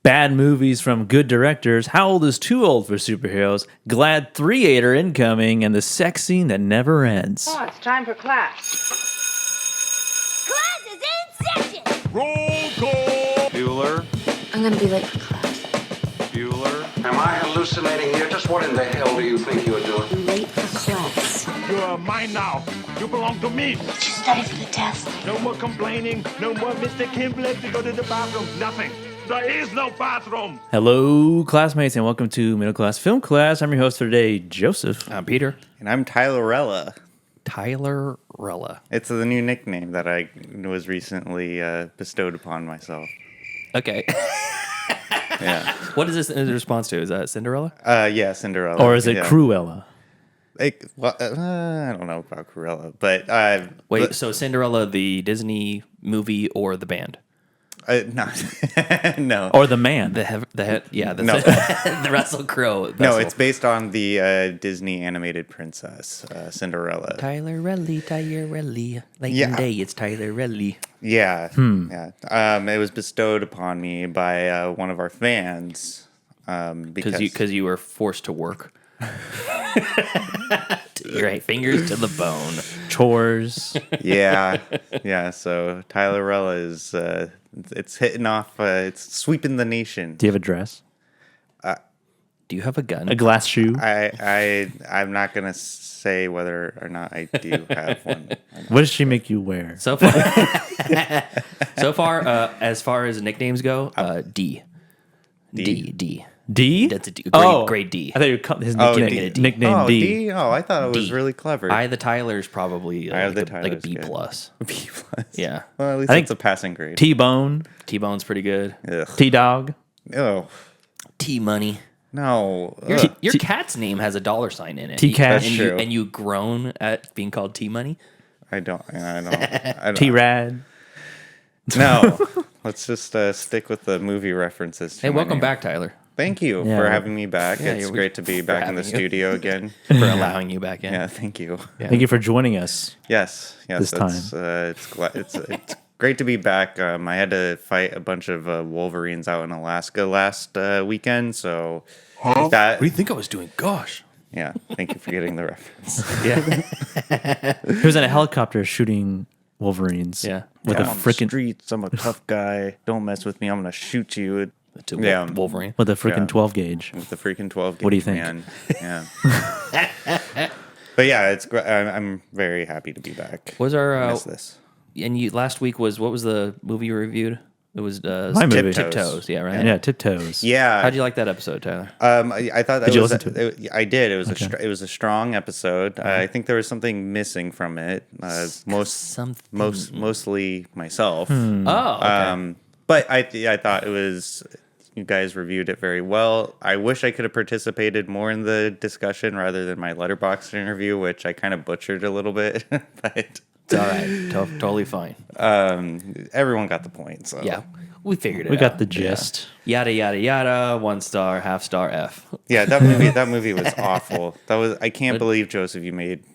Bad movies from good directors. How old is too old for superheroes? Glad 3-8 are incoming, and the sex scene that never ends. Oh, it's time for class. Class is in session! Roll call! Bueller? I'm gonna be late for class. Bueller? Am I hallucinating here? Just what in the hell do you think you're doing? I'm late for class. You are mine now. You belong to me. Did you study for the test? No more complaining. No more Mr. Kimble to go to the bathroom. Nothing. There is no bathroom. Hello, classmates, and welcome to Middle Class Film Class. I'm your host for today, Joseph. I'm Peter. And I'm Tylerella. Tylerella. It's the new nickname that I was recently bestowed upon myself. Okay. Yeah. What is this in response to? Is that Cinderella? Yeah, Cinderella. Or is it yeah. Cruella? I don't know about Cruella, but Wait, so Cinderella, the Disney movie or the band? no, no. Or the man? The Russell Crowe. No, it's based on the Disney animated princess, Cinderella. Tylerelli. Like Yeah. day, it's Tylerelli. Yeah, yeah. It was bestowed upon me by one of our fans Because you were forced to work. Your fingers to the bone. Chores. yeah, yeah. So Tylerella is it's hitting off. It's sweeping the nation. Do you have a dress? Do you have a gun? A glass shoe? I'm not gonna say whether or not I do have one. What does she make you wear? So far, as far as nicknames go, D. D. D? That's a D. Grade D. I thought you were his Oh, nickname, D. nickname D. D. Oh, I thought it was D. really clever. I the Tyler's probably Eye of the like a Tyler's B good. plus. B plus. Yeah. Well, at least I think it's a passing grade. T-Bone. T-Bone's pretty good. Ugh. T-Dog. Oh T-Money. no. Your cat's name has a $sign in it. T-Cash. And, True. and you groan at being called T-Money? I don't. T-Rad. No. Let's just stick with the movie references. to Hey, my welcome name. back, Tyler, Thank you Yeah. for having me back. Yeah, It's you're- great to be for back in the having you. studio again. for allowing you back in. Yeah, thank you. Thank you for joining us. Yes, This it's great to be back. I had to fight a bunch of Wolverines out in Alaska last weekend, so that. What do you think I was doing? Gosh. Yeah, thank you for getting the reference. Yeah. He was in a helicopter shooting Wolverines. Yeah. With a I'm on the freaking streets. I'm a tough guy. Don't mess with me. I'm gonna shoot you To Yeah. Wolverine. with a freaking Yeah. 12 gauge. with the freaking 12 gauge. What do you think? Man. Yeah. But yeah, it's great. I'm very happy to be back. Was our I miss this. and you last week what was the movie you reviewed? It was My movie. Tiptoes. Yeah, right. Yeah, Tiptoes. Yeah. How'd you like that episode, Tyler? I thought that Did you was listen to it? I did. It was it was a strong episode. I think there was something missing from it. Mostly myself. Oh, okay. But I thought it was. You guys reviewed it very well. I wish I could have participated more in the discussion rather than my Letterboxd interview, which I kind of butchered a little bit. But It's all right. Totally fine. everyone got the point. So Yeah. We figured it We out. got the gist. Yada, yada, yada. 1 star, half star F. yeah, that movie was awful. I can't believe, Joseph, you made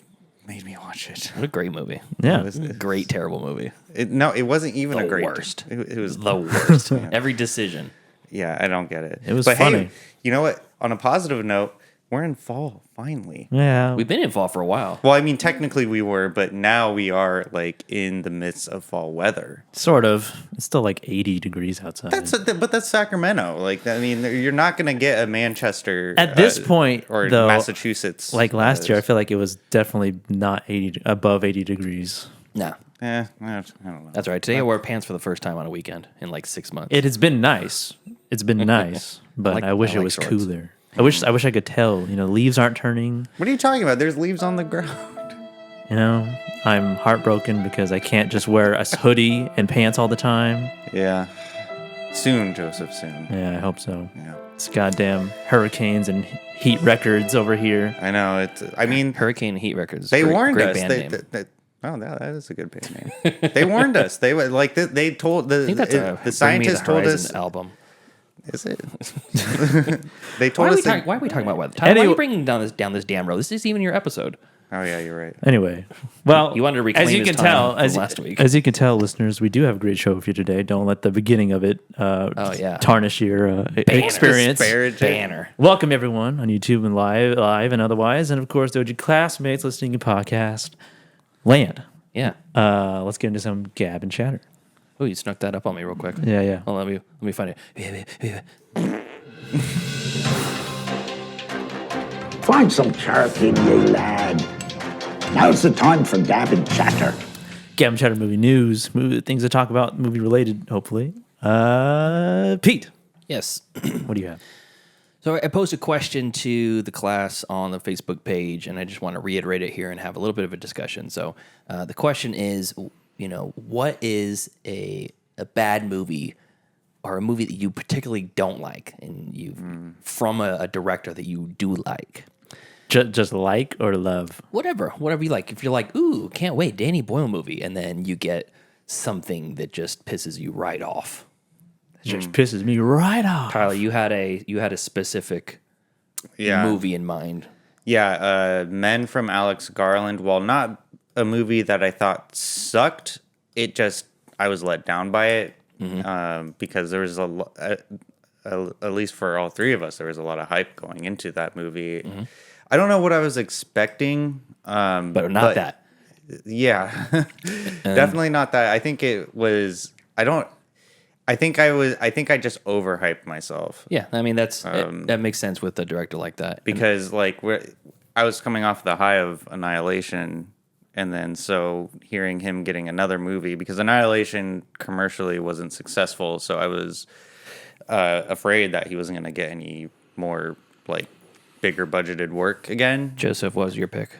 me watch it. What a great movie. Yeah. Great, terrible movie. It wasn't even The a great. worst. It was The worst. Every decision. Yeah, I don't get it. It was but funny. Hey, you know what? On a positive note, we're in fall finally. Yeah. We've been in fall for a while. Well, I mean, technically we were, but now we are like in the midst of fall weather. Sort of. It's still like 80 degrees outside. But that's Sacramento. Like, I mean, you're not gonna get a Manchester At this point, or though, Massachusetts. like last year, I feel like it was definitely not above 80 degrees. No. I don't know. That's right. Today I wore pants for the first time on a weekend in like 6 months. It has been nice. It's been nice, but I wish I it like was shorts. cooler. I wish I could tell. Leaves aren't turning. What are you talking about? There's leaves on the ground. I'm heartbroken because I can't just wear a hoodie and pants all the time. Yeah. Soon, Joseph. Soon. Yeah, I hope so. Yeah. It's goddamn hurricanes and heat records over here. I know. I mean, Hurricane Heat Records. they warned great us. Band name. That is a good band name. They warned us. They were like they told I think that's the a scientists Bring Me told the us. Horizon album. Is it? They told us. Why are we talking about weather? Tyler, why are Anyway- you bringing down this damn road? This isn't even your episode. Oh yeah, you're right. Anyway, well, He wanted to reclaim as you his can time tell, from last week. as you can tell, listeners, we do have a great show for you today. Don't let the beginning of it tarnish your experience. Disparage it. Banner. Welcome everyone on YouTube and live and otherwise, and of course, those classmates listening to podcast land. Yeah. Let's get into some gab and chatter. Oh, you snuck that up on me real quick. Yeah. Well, let me find it. Find some charity, ye lad. Now's the time for gab and chatter. Gab and chatter movie news, things to talk about, movie related, hopefully. Pete, Yes. what do you have? So I posed a question to the class on the Facebook page, and I just want to reiterate it here and have a little bit of a discussion. So the question is, what is a bad movie or a movie that you particularly don't like, and from a director that you do like? Just like or love? Whatever you like. If you're like, ooh, can't wait, Danny Boyle movie, and then you get something that just pisses you right off. It just pisses me right off. Tyler, you had a specific movie in mind. Yeah, Men from Alex Garland. While not a movie that I thought sucked, I was let down by it because there was at least for all three of us, there was a lot of hype going into that movie. Mm-hmm. I don't know what I was expecting, But not that. Yeah, definitely not that. I think it was. I think I just overhyped myself. Yeah, I mean that makes sense with a director like that. Because I was coming off the high of Annihilation, and then so hearing him getting another movie, because Annihilation commercially wasn't successful, so I was afraid that he wasn't going to get any more bigger budgeted work again. Joseph, what was your pick?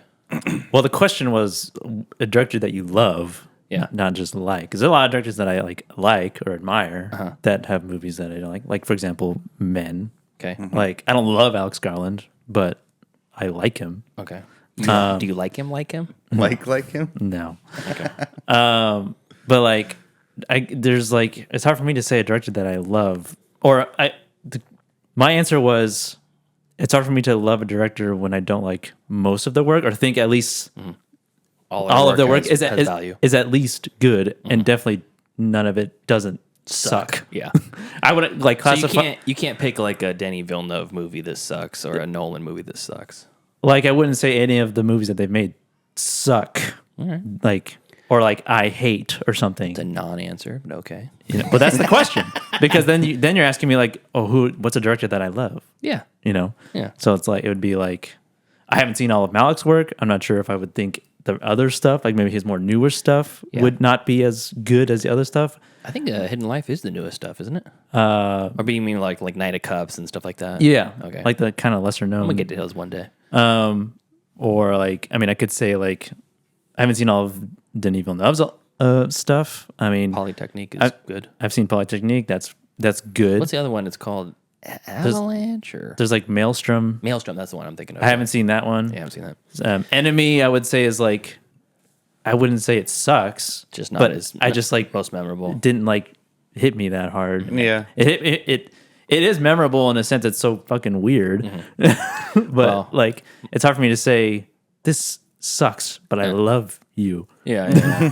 Well, the question was a director that you love, not just like. Because there are a lot of directors that I like or admire that have movies that I don't like. Like, for example, Men. Okay. Mm-hmm. I don't love Alex Garland, but I like him. Okay. Do you like him? Like him? Like him? No. Okay. But there's it's hard for me to say a director that I love, or my answer was, it's hard for me to love a director when I don't like most of the work, or think at least all of the work has value. is at least good, and definitely none of it doesn't suck. Yeah. I would classify. So you can't pick a Denis Villeneuve movie that sucks or a Nolan movie that sucks. I wouldn't say any of the movies that they've made suck. All right. Or I hate or something. It's a non-answer, but okay. But that's the question, because then you're asking me what's a director that I love? Yeah. Yeah. So it's it would be I haven't seen all of Malik's work. I'm not sure if I would think the other stuff, maybe his more newer stuff, would not be as good as the other stuff. I think Hidden Life is the newest stuff, isn't it? Or do you mean like Knight of Cups and stuff like that? Yeah. Okay. The kind of lesser known. I'm gonna get to those one day. Or I could say I haven't seen all of Denis Villeneuve's stuff. I mean, Polytechnique is good. I've seen Polytechnique. That's good. What's the other one? It's called Avalanche or There's Maelstrom. Maelstrom. That's the one I'm thinking of. I haven't seen that one. Yeah, I haven't seen that. Enemy, I would say is I wouldn't say it sucks. Just not but as I just most memorable. Didn't hit me that hard. Yeah. It is memorable in a sense. It's so fucking weird. Mm-hmm. But it's hard for me to say this sucks, but I love you. Yeah.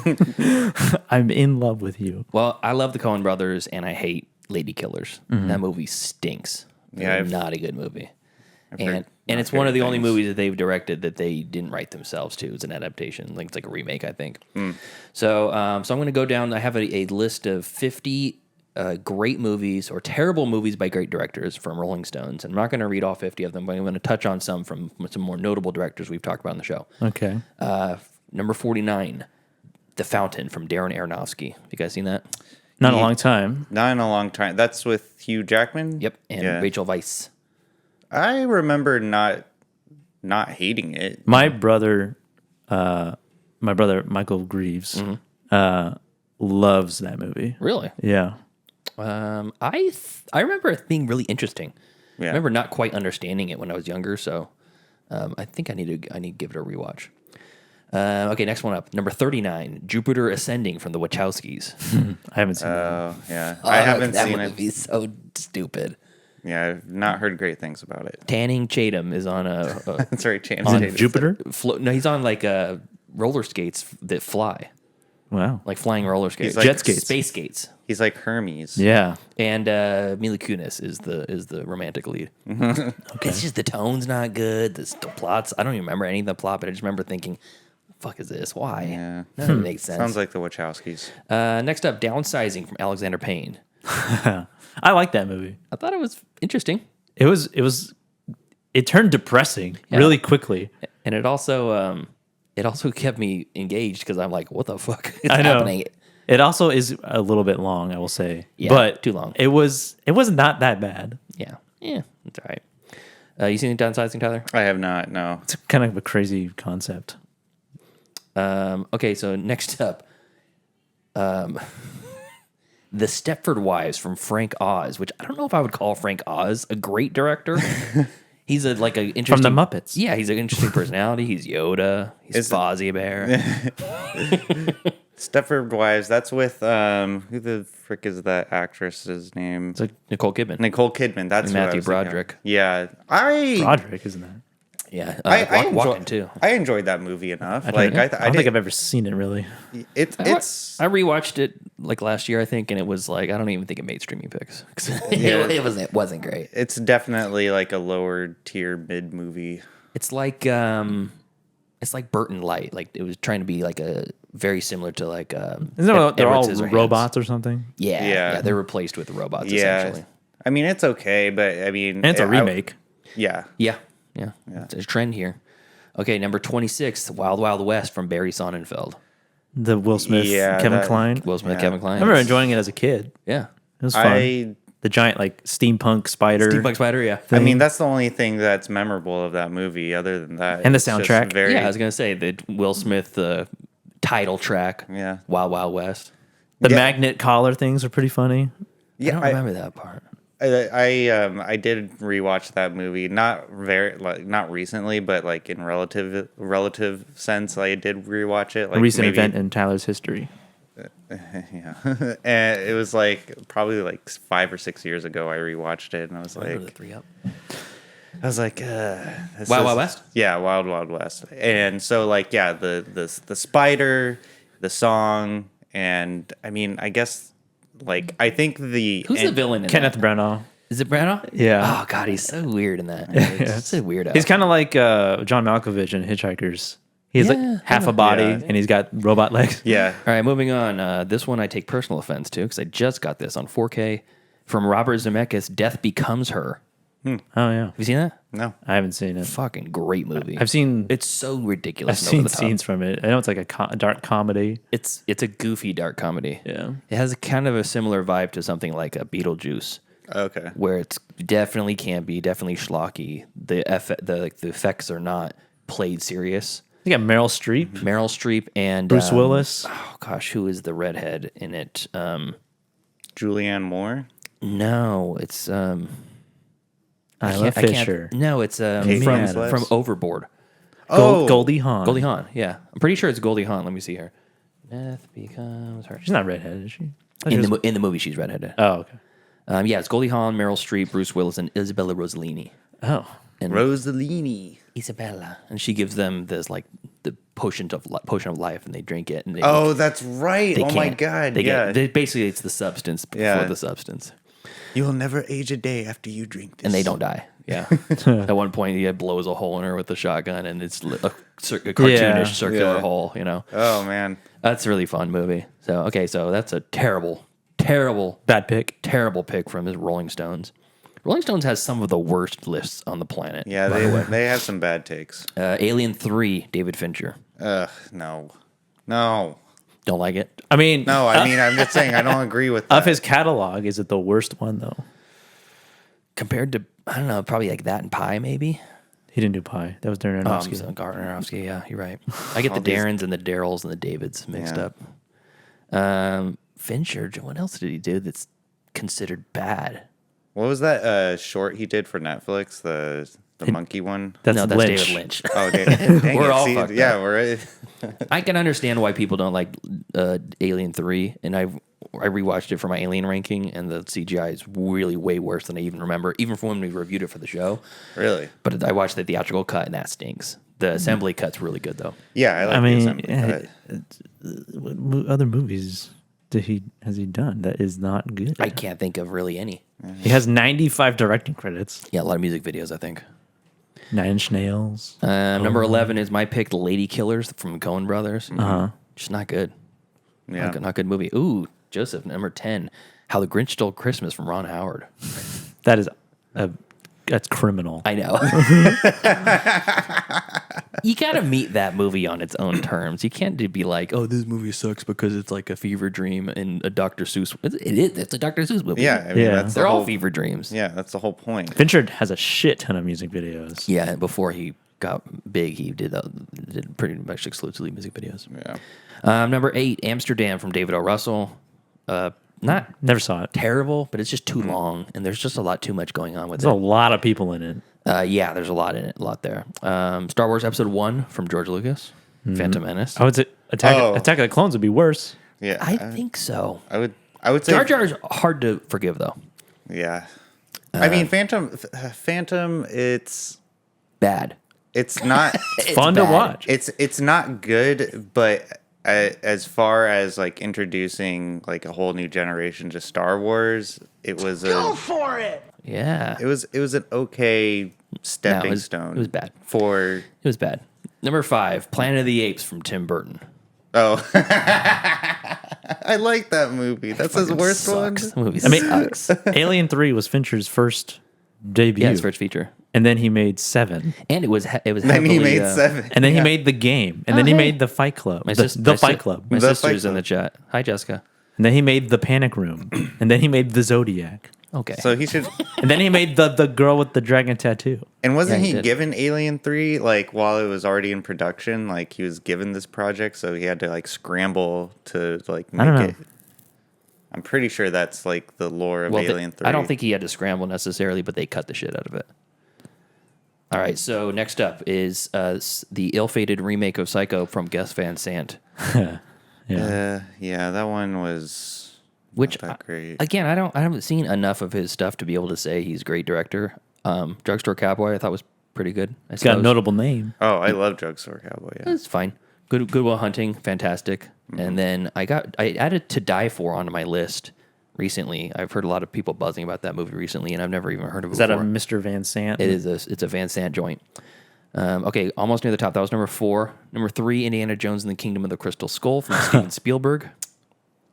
I'm in love with you. Well, I love the Coen Brothers, and I hate Lady Killers. Mm-hmm. That movie stinks. Yeah, It's not a good movie. heard And it's not one of good the only things. movies that they've directed that they didn't write themselves too. It's an adaptation. It's like a remake, I think. So I'm going to go down. I have a list of 50 great movies or terrible movies by great directors from Rolling Stones. And I'm not going to read all 50 of them, but I'm going to touch on some from some more notable directors we've talked about on the show. Okay. Number 49, The Fountain from Darren Aronofsky. Have you guys seen that? Not a long time. Not in a long time. That's with Hugh Jackman? Yep. And Yeah. Rachel Weisz. I remember not hating it. My brother Michael Greaves, loves that movie. Really? Yeah. I remember it being really interesting. Yeah. I remember not quite understanding it when I was younger, so I think I need to give it a rewatch. Okay, next one up. Number 39, Jupiter Ascending from the Wachowskis. I haven't seen that. Oh, yeah. I haven't that seen it. movie's so stupid. Yeah, I've not heard great things about it. Tanning Tatum is on a That's right, Channing on Tatum. Jupiter? no, he's on like roller skates that fly, Wow. like flying roller skates, He's like- Jet skates. space skates. He's like Hermes. Yeah. And Mila Kunis is the romantic lead. Okay. It's just the tone's not good. The plots, I don't even remember any of the plot, but I just remember thinking, "Fuck is this? Why?" Yeah. None of it makes sense. Sounds like the Wachowskis. Next up, Downsizing from Alexander Payne. I like that movie. I thought it was interesting, It turned depressing really quickly. and it also kept me engaged because I'm like, "What the fuck is I know. happening?" It also is a little bit long, I will say. Yeah, but too long. It was not that bad. Yeah, that's all right. You seen Downsizing, Tyler? I have not, no. It's kind of a crazy concept. Okay, so next up, The Stepford Wives from Frank Oz, which I don't know if I would call Frank Oz a great director. He's an interesting From the Muppets. Yeah, he's an interesting personality. He's Yoda. He's Fozzie Bear. Stepford Wives, that's with, who the frick is that actress's name? It's like Nicole Kidman. Nicole Kidman, that's And who I Matthew was thinking of. Broderick. Yeah. Broderick, isn't that? Yeah, I Walken too. I enjoyed that movie enough. I Like don't I think I've ever seen it really. it's I rewatched it like last year, I think, and it was like I don't even think it made streaming picks. Yeah. it wasn't great. it's definitely like a lower tier mid movie. It's like Burton Light. Like it was trying to be like a very similar to like Isn't that they're Edward all Scissorhands. robots or something? Yeah, they're replaced with robots Yeah. essentially. I mean it's okay, but I mean And it's a remake. Yeah. Yeah. It's a trend here. Okay, number 26, Wild Wild West from Barry Sonnenfeld. The Will Smith, Yeah, Kevin that- Kline. Will Smith, Yeah. Kevin Kline. I remember enjoying it as a kid. Yeah. It was fun. I The giant like steampunk spider. Steampunk Spider, yeah. I mean that's the only thing that's memorable of that movie. Other than that, And the it's just soundtrack. Very, Yeah, I was gonna say the Will Smith title track. Yeah. Wild Wild West. The Yeah. magnet collar things are pretty funny. I don't remember that part. I did rewatch that movie, not recently, but like in relative sense, I did rewatch it. Like A recent maybe- event in Tyler's history. Yeah, and it was like probably like 5 or 6 years ago. I rewatched it, and I was like, this Wild is- Wild West? Yeah, Wild Wild West. And so like, yeah, the spider, the song, and I mean, I guess like I think Who's the villain in Kenneth that? Branagh. Is it Branagh? Yeah. Oh god, he's so weird in that. He's so weird. He's kind of like John Malkovich in Hitchhikers. He has Yeah, like half a body yeah. and he's got robot legs. yeah. All right, moving on. This one I take personal offense to because I just got this on 4K from Robert Zemeckis. Death Becomes Her. Oh yeah. Have you seen that? No. I haven't seen it. Fucking great movie. I've seen It's so ridiculous. I've and over seen the top. scenes from it. I know it's like a dark comedy. It's a goofy dark comedy. Yeah. It has a kind of a similar vibe to something like a Beetlejuice, Okay. where it's definitely campy, definitely schlocky. The effects are not played serious. You got Meryl Streep, Meryl Streep and Bruce Willis. Oh gosh, who is the redhead in it? Julianne Moore. No, it's Isla I can't- Fisher. No, it's Kate from Winslet. Overboard. Oh, Goldie Hawn. Goldie Hawn. Yeah, I'm pretty sure it's Goldie Hawn. Let me see here. Death Becomes Her. She's not redheaded, is she? In the movie, she's redheaded. Oh, okay. Yeah, it's Goldie Hawn, Meryl Streep, Bruce Willis, and Isabella Rossellini. Oh. And Rossellini. Isabella, and she gives them this like the potion of life, and they drink it. And they, Oh, that's right. they Oh my can't- god. They Yeah. basically it's the substance before Yeah. the substance, You'll never age a day after you drink this. and they don't die. Yeah. At one point, he blows a hole in her with a shotgun, and it's a cartoonish Yeah. circular Yeah. hole. You know, Oh man. that's a really fun movie. So okay, so that's a terrible Bad pick. pick from his Rolling Stones. Rolling Stones has some of the worst lists on the planet. Yeah, they have some bad takes. Alien 3, David Fincher. Ugh, no. Don't like it. I mean, No, I mean, I'm just saying, I don't agree with that. of his catalog, is it the worst one though? Compared to, I don't know, probably like that and Pie, maybe. He didn't do Pie. That was Darren Aronofsky. Aronofsky, yeah, you're right. I get the Darrens and the Darryls and the Davids mixed Yeah. up. Fincher, what else did he do that's considered bad? What was that short he did for Netflix? The The monkey one. That's No, that's Lynch. David Lynch. Oh, dang We're it. all See, fucked yeah, up. we're I can understand why people don't like Alien 3, and I rewatched it for my Alien ranking, and the CGI is really way worse than I even remember, even from when we reviewed it for the show. really. But I watched the theatrical cut, and that stinks. The assembly cut's really good, though. Yeah, I like I the mean, assembly cut. what other movies has he done that is not good? I can't think of really any. He has 95 directing credits. Yeah, a lot of music videos, I think. Nine Inch Nails. Number 11 is my pick, The Lady Killers from Coen Brothers. Just not good. Yeah. Not good movie. Ooh, Joseph, number 10, How the Grinch Stole Christmas from Ron Howard. That is that's criminal. I know. You gotta meet that movie on its own terms. You can't be like, oh, this movie sucks because it's like a fever dream and a Dr. Seuss. It is. It's a Dr. Seuss movie. Yeah, I mean, Yeah. that's the They're all whole, fever dreams. Yeah, that's the whole point. Fincher has a shit ton of music videos. Yeah, and before he got big, he did pretty much exclusively music videos. Yeah. Number 8, Amsterdam from David O. Russell. Not Never saw it. terrible, but it's just too long, and there's just a lot too much going on with There's a it. lot of people in it. Yeah, there's a lot in it, a lot there. Star Wars Episode 1 from George Lucas, Phantom Menace. I would say Attack Oh. of the Clones would be worse. Yeah. I think so. I would say Jar Jar is hard to forgive, though. Yeah. I mean, Phantom, it's Bad. not Fun to bad. watch. it's not good, but as far as like introducing like a whole new generation to Star Wars, it was Yeah. it was an okay stepping stone. it was bad. For It was bad. Number 5, Planet of the Apes from Tim Burton. oh, I like that movie. That's his worst one. Sucks. The movie I mean, sucks. Alien 3 was Fincher's first debut. Yeah, his first feature. And then he made 7. And it was Then heavily, he made 7. And then he made The Game. And then he made The Fight Club. The Fight Club. My The sister's Fight in the chat. Hi, Jessica. And then he made The Panic Room. And then he made The Zodiac. Okay. So he should. And then he made the girl with the dragon tattoo. And wasn't Yeah, he he did. given Alien 3 like while it was already in production? Like he was given this project, so he had to like scramble to like make don't know. it. I'm pretty sure that's like the lore of Well, Alien 3. I don't think he had to scramble necessarily, but they cut the shit out of it. All right, so next up is the ill-fated remake of Psycho from Gus Van Sant, Yeah. Yeah, that one was which not that great. again, I haven't seen enough of his stuff to be able to say he's a great director. Drugstore Cowboy I thought was pretty good. He's got a notable name. Oh, I love Drugstore Cowboy. Yeah. It's fine. Good Will Hunting, fantastic. And then I added To Die For onto my list recently. I've heard a lot of people buzzing about that movie recently, and I've never even heard of it Is that a before. Mr. Van Sant? It is it's a Van Sant joint. Okay, almost near the top. That was number 4. Number 3, Indiana Jones and the Kingdom of the Crystal Skull from Steven Spielberg.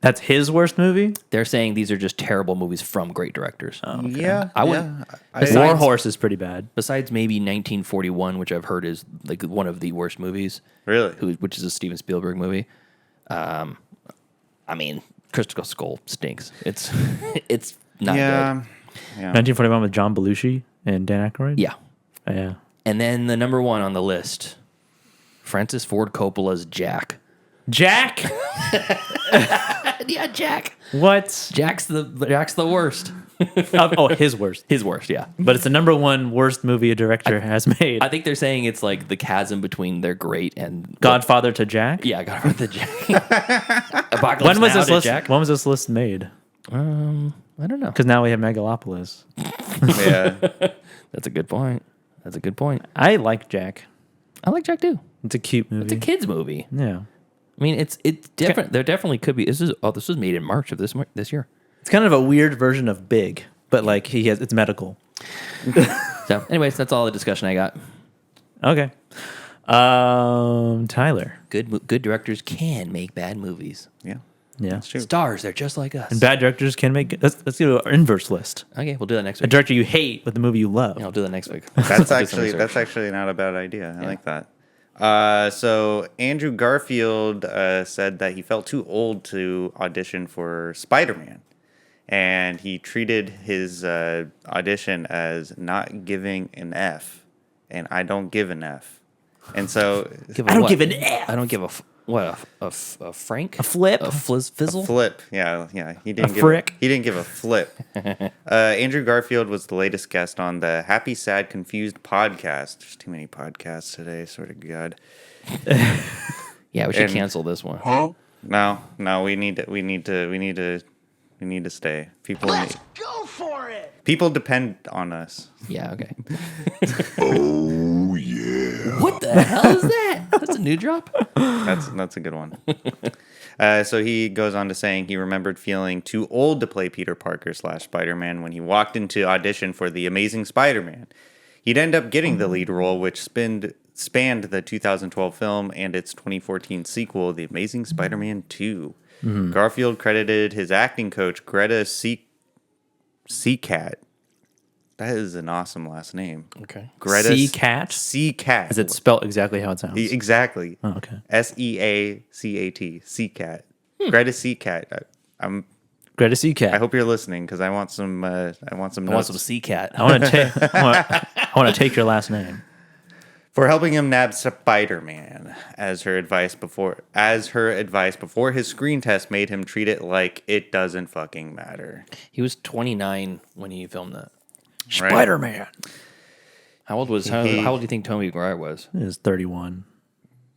That's his worst movie? They're saying these are just terrible movies from great directors. Yeah, I would- yeah. Besides- War Horse is pretty bad. Besides maybe 1941, which I've heard is like one of the worst movies. Really? Which is a Steven Spielberg movie. I mean, Crystal Skull stinks. It's not Yeah. good. Yeah. 1941 with John Belushi and Dan Aykroyd? Yeah. Yeah. And then the number 1 on the list, Francis Ford Coppola's Jack. Jack? Yeah, Jack. What? Jack's the worst. His worst. His worst, yeah. But it's the number 1 worst movie a director has made. I think they're saying it's like the chasm between they're great and Godfather to Jack? Yeah, Godfather to Jack. Apocalypse When was Now this to list? Jack? When was this list made? I don't know. Because now we have Megalopolis. Yeah. That's a good point. I like Jack. I like Jack too. It's a cute movie. It's a kids movie. Yeah. I mean, it's different. There definitely could be. This was made in March of this year. It's kind of a weird version of Big, but like it's medical. So, anyways, that's all the discussion I got. Okay. Tyler. Good directors can make bad movies. Yeah. Yeah. That's true. Stars, they're just like us. And bad directors can make. Let's do our inverse list. Okay, we'll do that next A week. director you hate with the movie you love. Yeah, I'll do that next week. That's Do some actually research. not a bad idea. I like that. So Andrew Garfield said that he felt too old to audition for Spider-Man, and he treated his audition as not giving an F, and I don't give an F, and so Give a I don't what? give an F. I don't give a. What a Frank? A flip? A fizzle? Flip. Yeah. He didn't frick? He didn't give a flip. Andrew Garfield was the latest guest on the Happy, Sad, Confused podcast. There's too many podcasts today. Swear to God. Yeah, we should cancel this one. No. We need to stay. Let's go for it. People depend on us. Yeah. Okay. Oh, yeah. What the hell is that? That's a new drop. That's a good one. So he goes on to saying he remembered feeling too old to play Peter Parker / Spider-Man when he walked into audition for The Amazing Spider-Man. He'd end up getting the lead role, which spanned the 2012 film and its 2014 sequel, The Amazing Spider-Man 2. Garfield credited his acting coach, Greta Seacat. That is an awesome last name. Okay. Greta Seacat? Seacat. Is it spelled exactly how it sounds? Exactly. Oh, okay. Seacat. Seacat. Greta Seacat. Greta Seacat. I hope you're listening because I want some notes. I want some sea cat. I want to take your last name. For helping him nab Spider-Man as her advice before his screen test made him treat it like it doesn't fucking matter. He was 29 when he filmed that. Right? Spider-Man. How old do you think Tobey Maguire was? He was 31.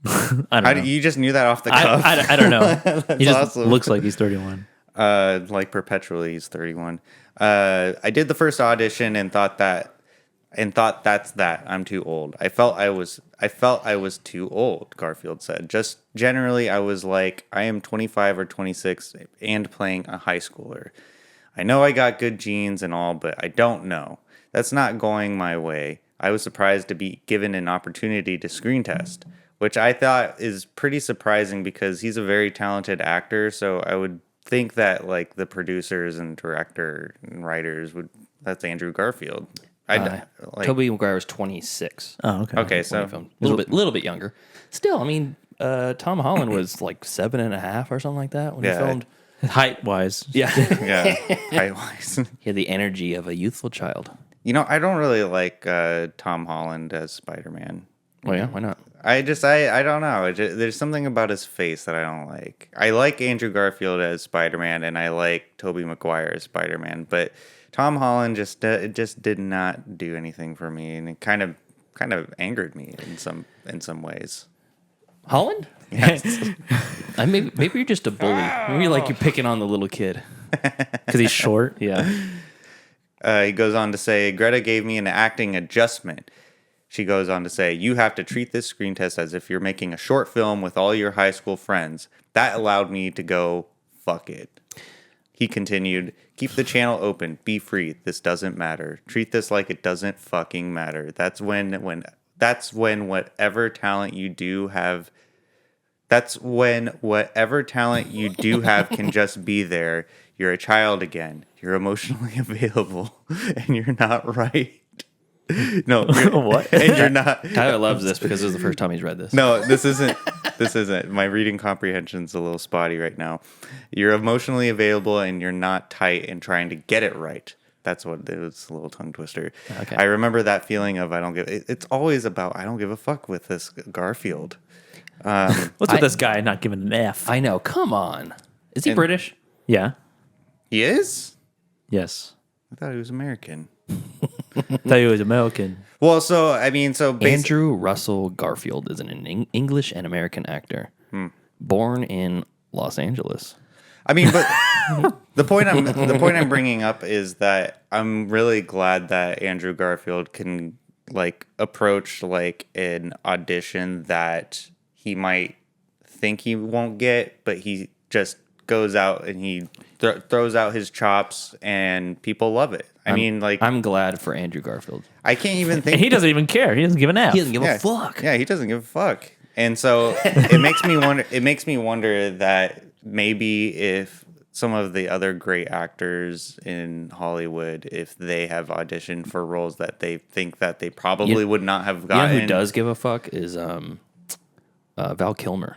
I don't know. You just knew that off the cuff? I don't know. He just awesome. looks like he's 31. Like perpetually, he's 31. I did the first audition and thought that's that. I'm too old. I felt I was too old, Garfield said. Just generally, I was like, I am 25 or 26 and playing a high schooler. I know I got good genes and all, but I don't know. That's not going my way. I was surprised to be given an opportunity to screen test, which I thought is pretty surprising because he's a very talented actor. So I would think that like the producers and director and writers that's Andrew Garfield. Tobey Maguire was 26. Oh, okay. Okay, so a little bit younger. Still, I mean, Tom Holland was like 7.5 or something like that when he filmed. Height-wise. Yeah. yeah, height-wise. He had the energy of a youthful child. You know, I don't really like Tom Holland as Spider-Man. Oh yeah, why not? I don't know. There's something about his face that I don't like. I like Andrew Garfield as Spider-Man, and I like Tobey Maguire as Spider-Man, but Tom Holland just did not do anything for me, and it kind of angered me in some ways. Holland? Yes. Maybe you're just a bully. Maybe like you're picking on the little kid Because he's short. Yeah. He goes on to say, Greta gave me an acting adjustment. She goes on to say, you have to treat this screen test as if you're making a short film with all your high school friends. That allowed me to go, fuck it. He continued, keep the channel open, be free. This doesn't matter. Treat this like it doesn't fucking matter. That's when whatever talent you do have can just be there. You're a child again. You're emotionally available and you're not right. No, What? And you're not. Tyler loves this because this is the first time he's read this. No, this isn't. My reading comprehension's a little spotty right now. You're emotionally available and you're not tight and trying to get it right. That's what it was, a little tongue twister. Okay. I remember that feeling of it's always about I don't give a fuck with this Garfield. What's with this guy not giving an F? I know. Come on. Is he British? Yeah. He is? Yes. I thought he was American. Thought he was American. Well, so Andrew Russell Garfield is an English and American actor, born in Los Angeles. I mean, but the point I'm bringing up is that I'm really glad that Andrew Garfield can like approach like an audition that he might think he won't get, but he just goes out and he throws out his chops and people love it. I'm glad for Andrew Garfield. I can't even think. And he doesn't even care. He doesn't give an F. He doesn't give a fuck. Yeah, he doesn't give a fuck. And so it makes me wonder. It makes me wonder that maybe if some of the other great actors in Hollywood, if they have auditioned for roles that they think that they probably would not have gotten. You know who does give a fuck is Val Kilmer.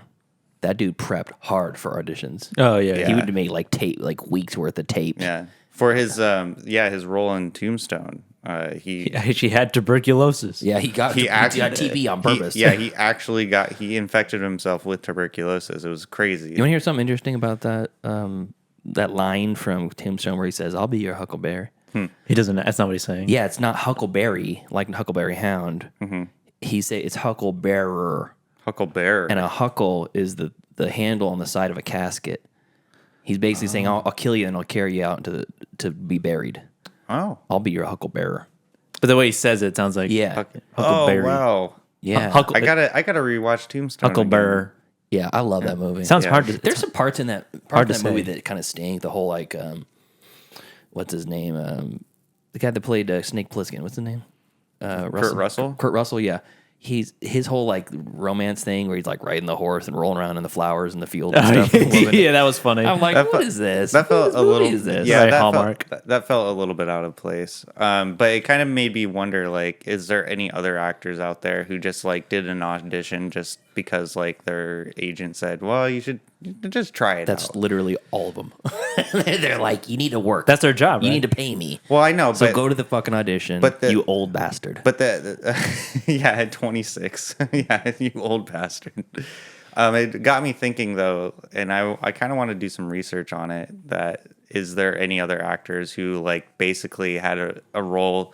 That dude prepped hard for auditions. Oh yeah. He would make like weeks worth of tape. Yeah. For his his role in Tombstone, he She had tuberculosis. Yeah, he got TB on purpose. he infected himself with tuberculosis. It was crazy. You want to hear something interesting about that? That line from Tombstone where he says, "I'll be your Huckleberry." He doesn't. That's not what he's saying. Yeah, it's not Huckleberry like Huckleberry Hound. He say it's Hucklebearer, Hucklebear. and a huckle is the handle on the side of a casket. He's basically saying, "I'll kill you and I'll carry you out to be buried. Oh. I'll be your Hucklebearer." But the way he says it sounds like Yeah, Huckleberry. Oh, wow. yeah, I gotta rewatch Tombstone. Huckleberry. yeah. I love that movie. Sounds hard to. There's some parts in that movie that kind of stink. The whole like, what's his name? The guy that played Snake Plissken. What's his name? Kurt Russell? Kurt Russell. Yeah. His whole like romance thing where he's like riding the horse and rolling around in the flowers in the field and stuff. Yeah, that was funny. I'm like, what is this? That felt a little. Is this? Yeah, Right, that Hallmark. that felt a little bit out of place. But it kind of made me wonder, like, is there any other actors out there who just like did an audition just because like their agent said, "Well, you should just try it That's out." literally all of them. They're like, you need to work. That's their job. You right? need to pay me. Well, I know, So but go to the fucking audition, but the- you old bastard. But at 26, yeah, you old bastard. It got me thinking though, and I kind of want to do some research on it. That is there any other actors who like basically had a role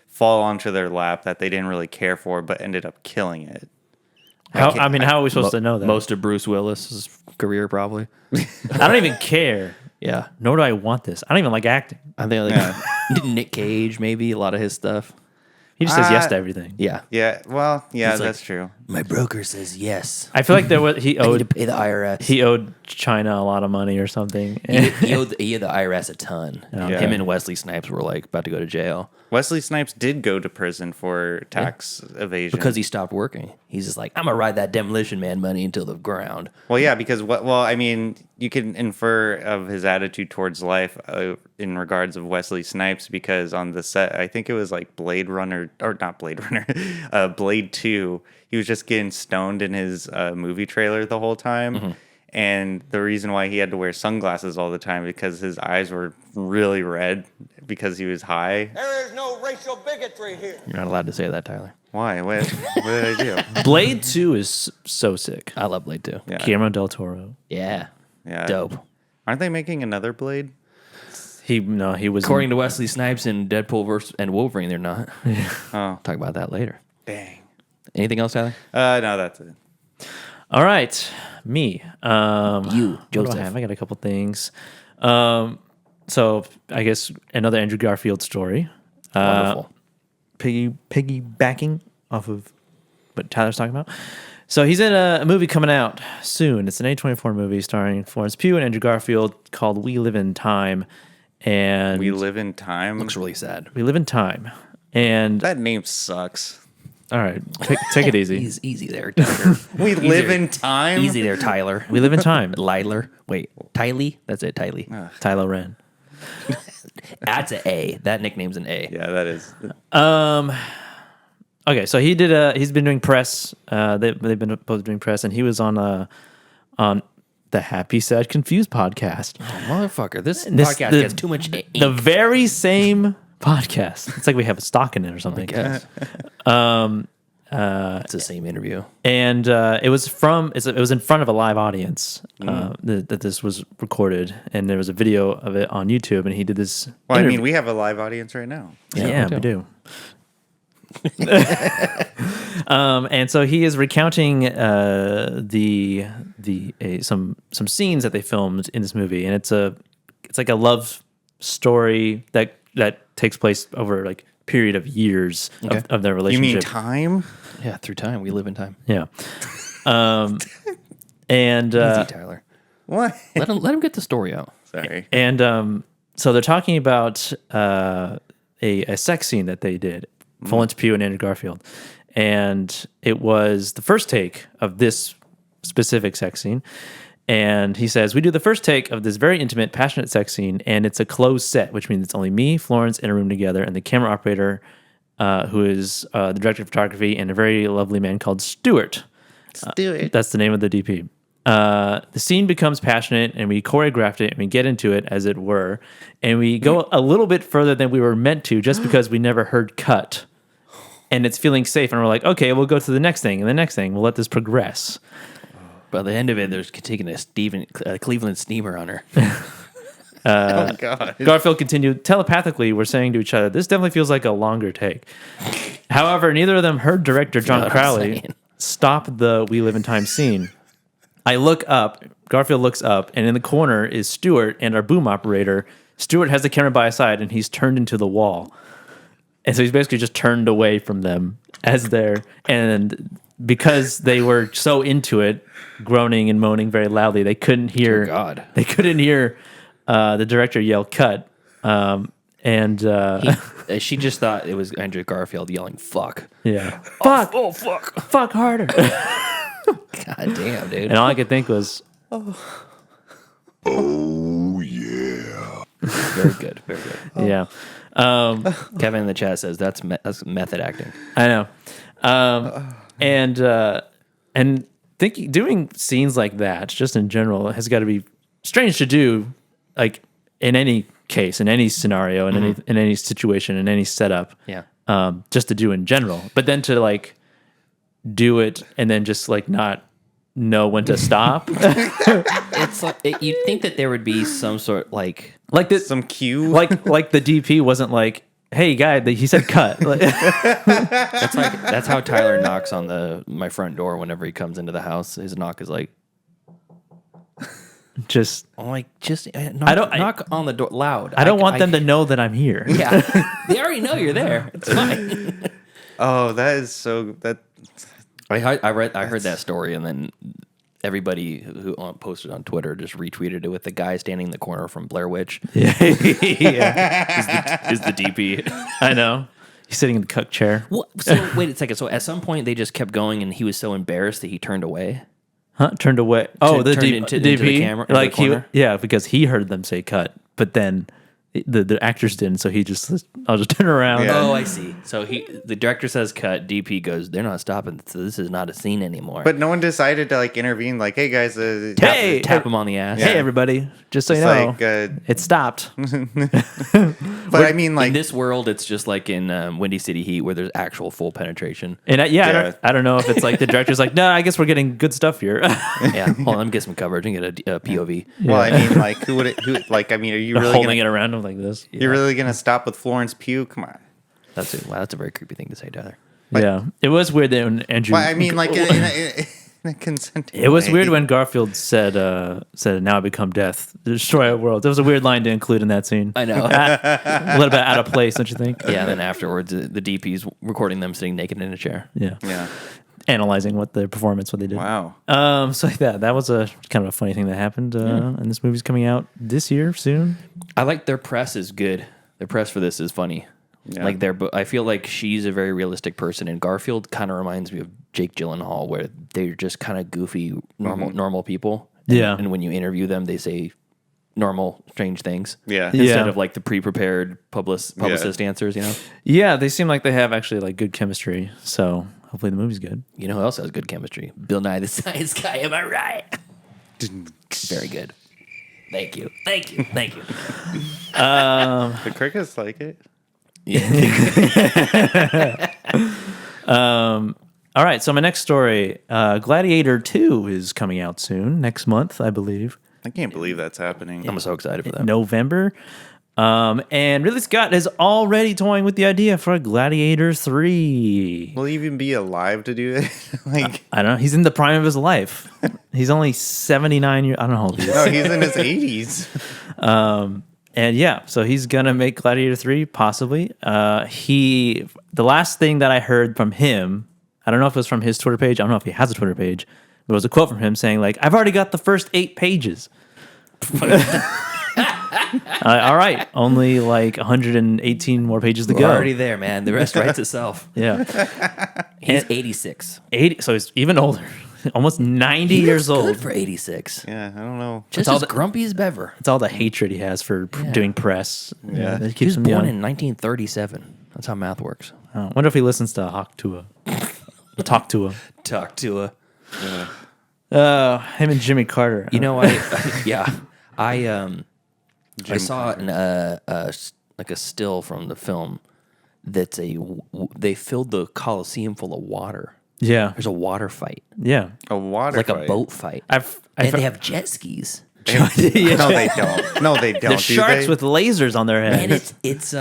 fall onto their lap that they didn't really care for, but ended up killing it? How are we supposed to know that? Most of Bruce Willis's career, probably. I don't even care. Yeah. Nor do I want this. I don't even like acting. I think like Nick Cage, maybe a lot of his stuff. He just says yes to everything. Yeah. Yeah, well, yeah, He's like- that's true. My broker says yes. I feel like he I need to owed pay the IRS. he owed China a lot of money or something. He owed the IRS a ton. Yeah. Him and Wesley Snipes were like about to go to jail Wesley Snipes did go to prison for tax evasion because he stopped working. He's just like, I'm gonna ride that Demolition Man money until the ground. Well, yeah, because I mean, you can infer of his attitude towards life in regards of Wesley Snipes because on the set, I think it was like Blade Runner or not Blade Runner, Blade 2. He was just getting stoned in his movie trailer the whole time. And the reason why he had to wear sunglasses all the time because his eyes were really red because he was high. There is no racial bigotry here. You're not allowed to say that, Tyler. Why? What did I do? Blade 2 is so sick. I love Blade 2. Yeah. Guillermo del Toro. Yeah. Yeah. Dope. Aren't they making another Blade? He was According to Wesley Snipes in Deadpool and Wolverine, they're not. Oh, Talk about that later. dang. Anything else, Tyler? No, that's it. All right, me. You, What do Joseph. I have? I got a couple things. So I guess another Andrew Garfield story. Wonderful. Piggybacking off of what Tyler's talking about. So he's in a movie coming out soon. It's an A24 movie starring Florence Pugh and Andrew Garfield called We Live in Time. And We Live in Time. Looks really sad. We Live in Time. And That name sucks. all right, take it easy. He's easy there, Tyler. We live in time. Easy there, Tyler. We Live in Time. Liler. Wait, Tylee? That's it, Tylee. Tylo Ren. That's an A. That nickname's an A. Yeah, that is. Okay, so he's been doing press. They've been both doing press, and he was on the Happy Sad Confused podcast. Motherfucker, this This- podcast the- gets too much ink. The very same podcast. It's like we have a stock in it or I something. guess. It's the same interview. And it was in front of a live audience that this was recorded, and there was a video of it on YouTube, and he did this. Well, I interview. mean, we have a live audience right now. Yeah, we we do. And so he is recounting some scenes that they filmed in this movie, and it's like a love story that takes place over like a period of years of their You relationship. mean time? Yeah, through time. We live in time. Yeah. And Easy, Tyler. What? Let him get the story out. Sorry. and so they're talking about a sex scene that they did, Florence Pugh and Andrew Garfield, and it was the first take of this specific sex scene. And he says, we do the first take of this very intimate, passionate sex scene, and it's a closed set, which means it's only me, Florence, in a room together, and the camera operator, who is the director of photography, and a very lovely man called Stewart. Stewart. That's the name of the DP. the scene becomes passionate, and we choreographed it, and we get into it, as it were, and we go a little bit further than we were meant to, just because we never heard cut, and it's feeling safe, and we're like, okay, we'll go to the next thing, and the next thing, we'll let this progress. By the end of it, there's taking a Cleveland steamer on her. Oh God. Garfield continued, telepathically, we're saying to each other, this definitely feels like a longer take. However, neither of them heard director John what I'm Crowley saying. stop the We Live in Time scene. I look up, Garfield looks up, and in the corner is Stewart and our boom operator. Stewart has the camera by his side, and he's turned into the wall. And so he's basically just turned away from them as they're, and because they were so into it, groaning and moaning very loudly, they couldn't hear, they couldn't hear the director yell cut. She just thought it was Andrew Garfield yelling "fuck." Yeah, fuck! Oh fuck! Fuck harder! God damn, dude! And all I could think was, Oh, yeah. Very good, very good. yeah. Kevin in the chat says that's method acting. I know. And doing scenes like that, just in general, has got to be strange to do, like in any case, in any scenario, in any situation, in any setup. Yeah. Just to do in general, but then to like do it and then just like not know when to stop. It's like you'd think that there would be some sort like this, some cue, like the DP wasn't like, "Hey, guy," he said cut. that's how Tyler knocks on my front door whenever he comes into the house. His knock is like, knock on the door loud. I don't want them to know that I'm here. Yeah, they already know you're there. It's fine. Oh, that is so that. I heard that story, and then everybody who posted on Twitter just retweeted it with the guy standing in the corner from Blair Witch. Yeah. is the DP. I know. He's sitting in the cuck chair. What? So wait a second. So at some point they just kept going, and he was so embarrassed that he turned away. Huh? Turned away. Oh, the turned DP. into the camera, into like the corner? yeah, because he heard them say cut, but then the actors didn't. So he just, I'll just turn around. Yeah. Oh, I see. So the director says cut. DP goes, they're not stopping. So this is not a scene anymore. But no one decided to like intervene. Like, hey guys, tap him on the ass. Hey everybody, just so you know, like, it stopped. But I mean, like in this world, it's just like in Windy City Heat, where there's actual full penetration. And I don't know if it's like the director's like, no, I guess we're getting good stuff here. Yeah, hold on, let me get some coverage and get a POV. Well, I mean, like, who like, I mean, are you really holding it around him like this? You're really gonna stop with Florence Pugh? Come on. That's a very creepy thing to say, Tyler. Yeah, it was weird that when Andrew. Well, I mean, like in a consenting. It was way. weird when Garfield said, "Now I become death, destroy our world." That was a weird line to include in that scene. I know, a little bit out of place, don't you think? Yeah. And then afterwards, the DP's recording them sitting naked in a chair. Yeah. Yeah. Analyzing what they did. Wow. So that was a kind of a funny thing that happened. And this movie's coming out this year soon. I like their press is good. Their press for this is funny. Yeah. Like I feel like she's a very realistic person, and Garfield kind of reminds me of Jake Gyllenhaal, where they're just kind of goofy, normal people. Yeah. And when you interview them, they say normal, strange things. Yeah. Instead of like the pre-prepared publicist answers, you know? Yeah, they seem like they have actually like good chemistry. So hopefully the movie's good. You know who else has good chemistry? Bill Nye the Science Guy. Am I right? Very good. Thank you. The crickets like it. All right, so my next story, Gladiator 2 is coming out soon, next month, I believe. I can't believe that's happening. I'm so excited for that. November. And Ridley Scott is already toying with the idea for Gladiator 3. Will he even be alive to do it? Like, I don't know. He's in the prime of his life. He's only 79 years. I don't know how old he is. no, he's in his 80s. And yeah, so he's gonna make Gladiator 3 possibly. The last thing that I heard from him, I don't know if it was from his Twitter page. I don't know if he has a Twitter page. There was a quote from him saying like, "I've already got the first 8 pages." All right, only like 118 more pages to We're go. already there, man. The rest writes itself. Yeah, He's 86. 80. So he's even older, almost 90 years Good old. for 86. Yeah, I don't know. Just all as the- grumpy as ever. It's all the hatred he has for doing press. Yeah. That He keeps was him born young. in 1937. That's how math works. I wonder if he listens to Talk to him. Talk to her. Him and Jimmy Carter. You know, I saw like a still from the film that's they filled the Coliseum full of water. Yeah. There's a water fight, Yeah. A water like fight. a boat fight, and they have jet skis, No, they don't. No, they don't. There's sharks they? with lasers on their and heads. it's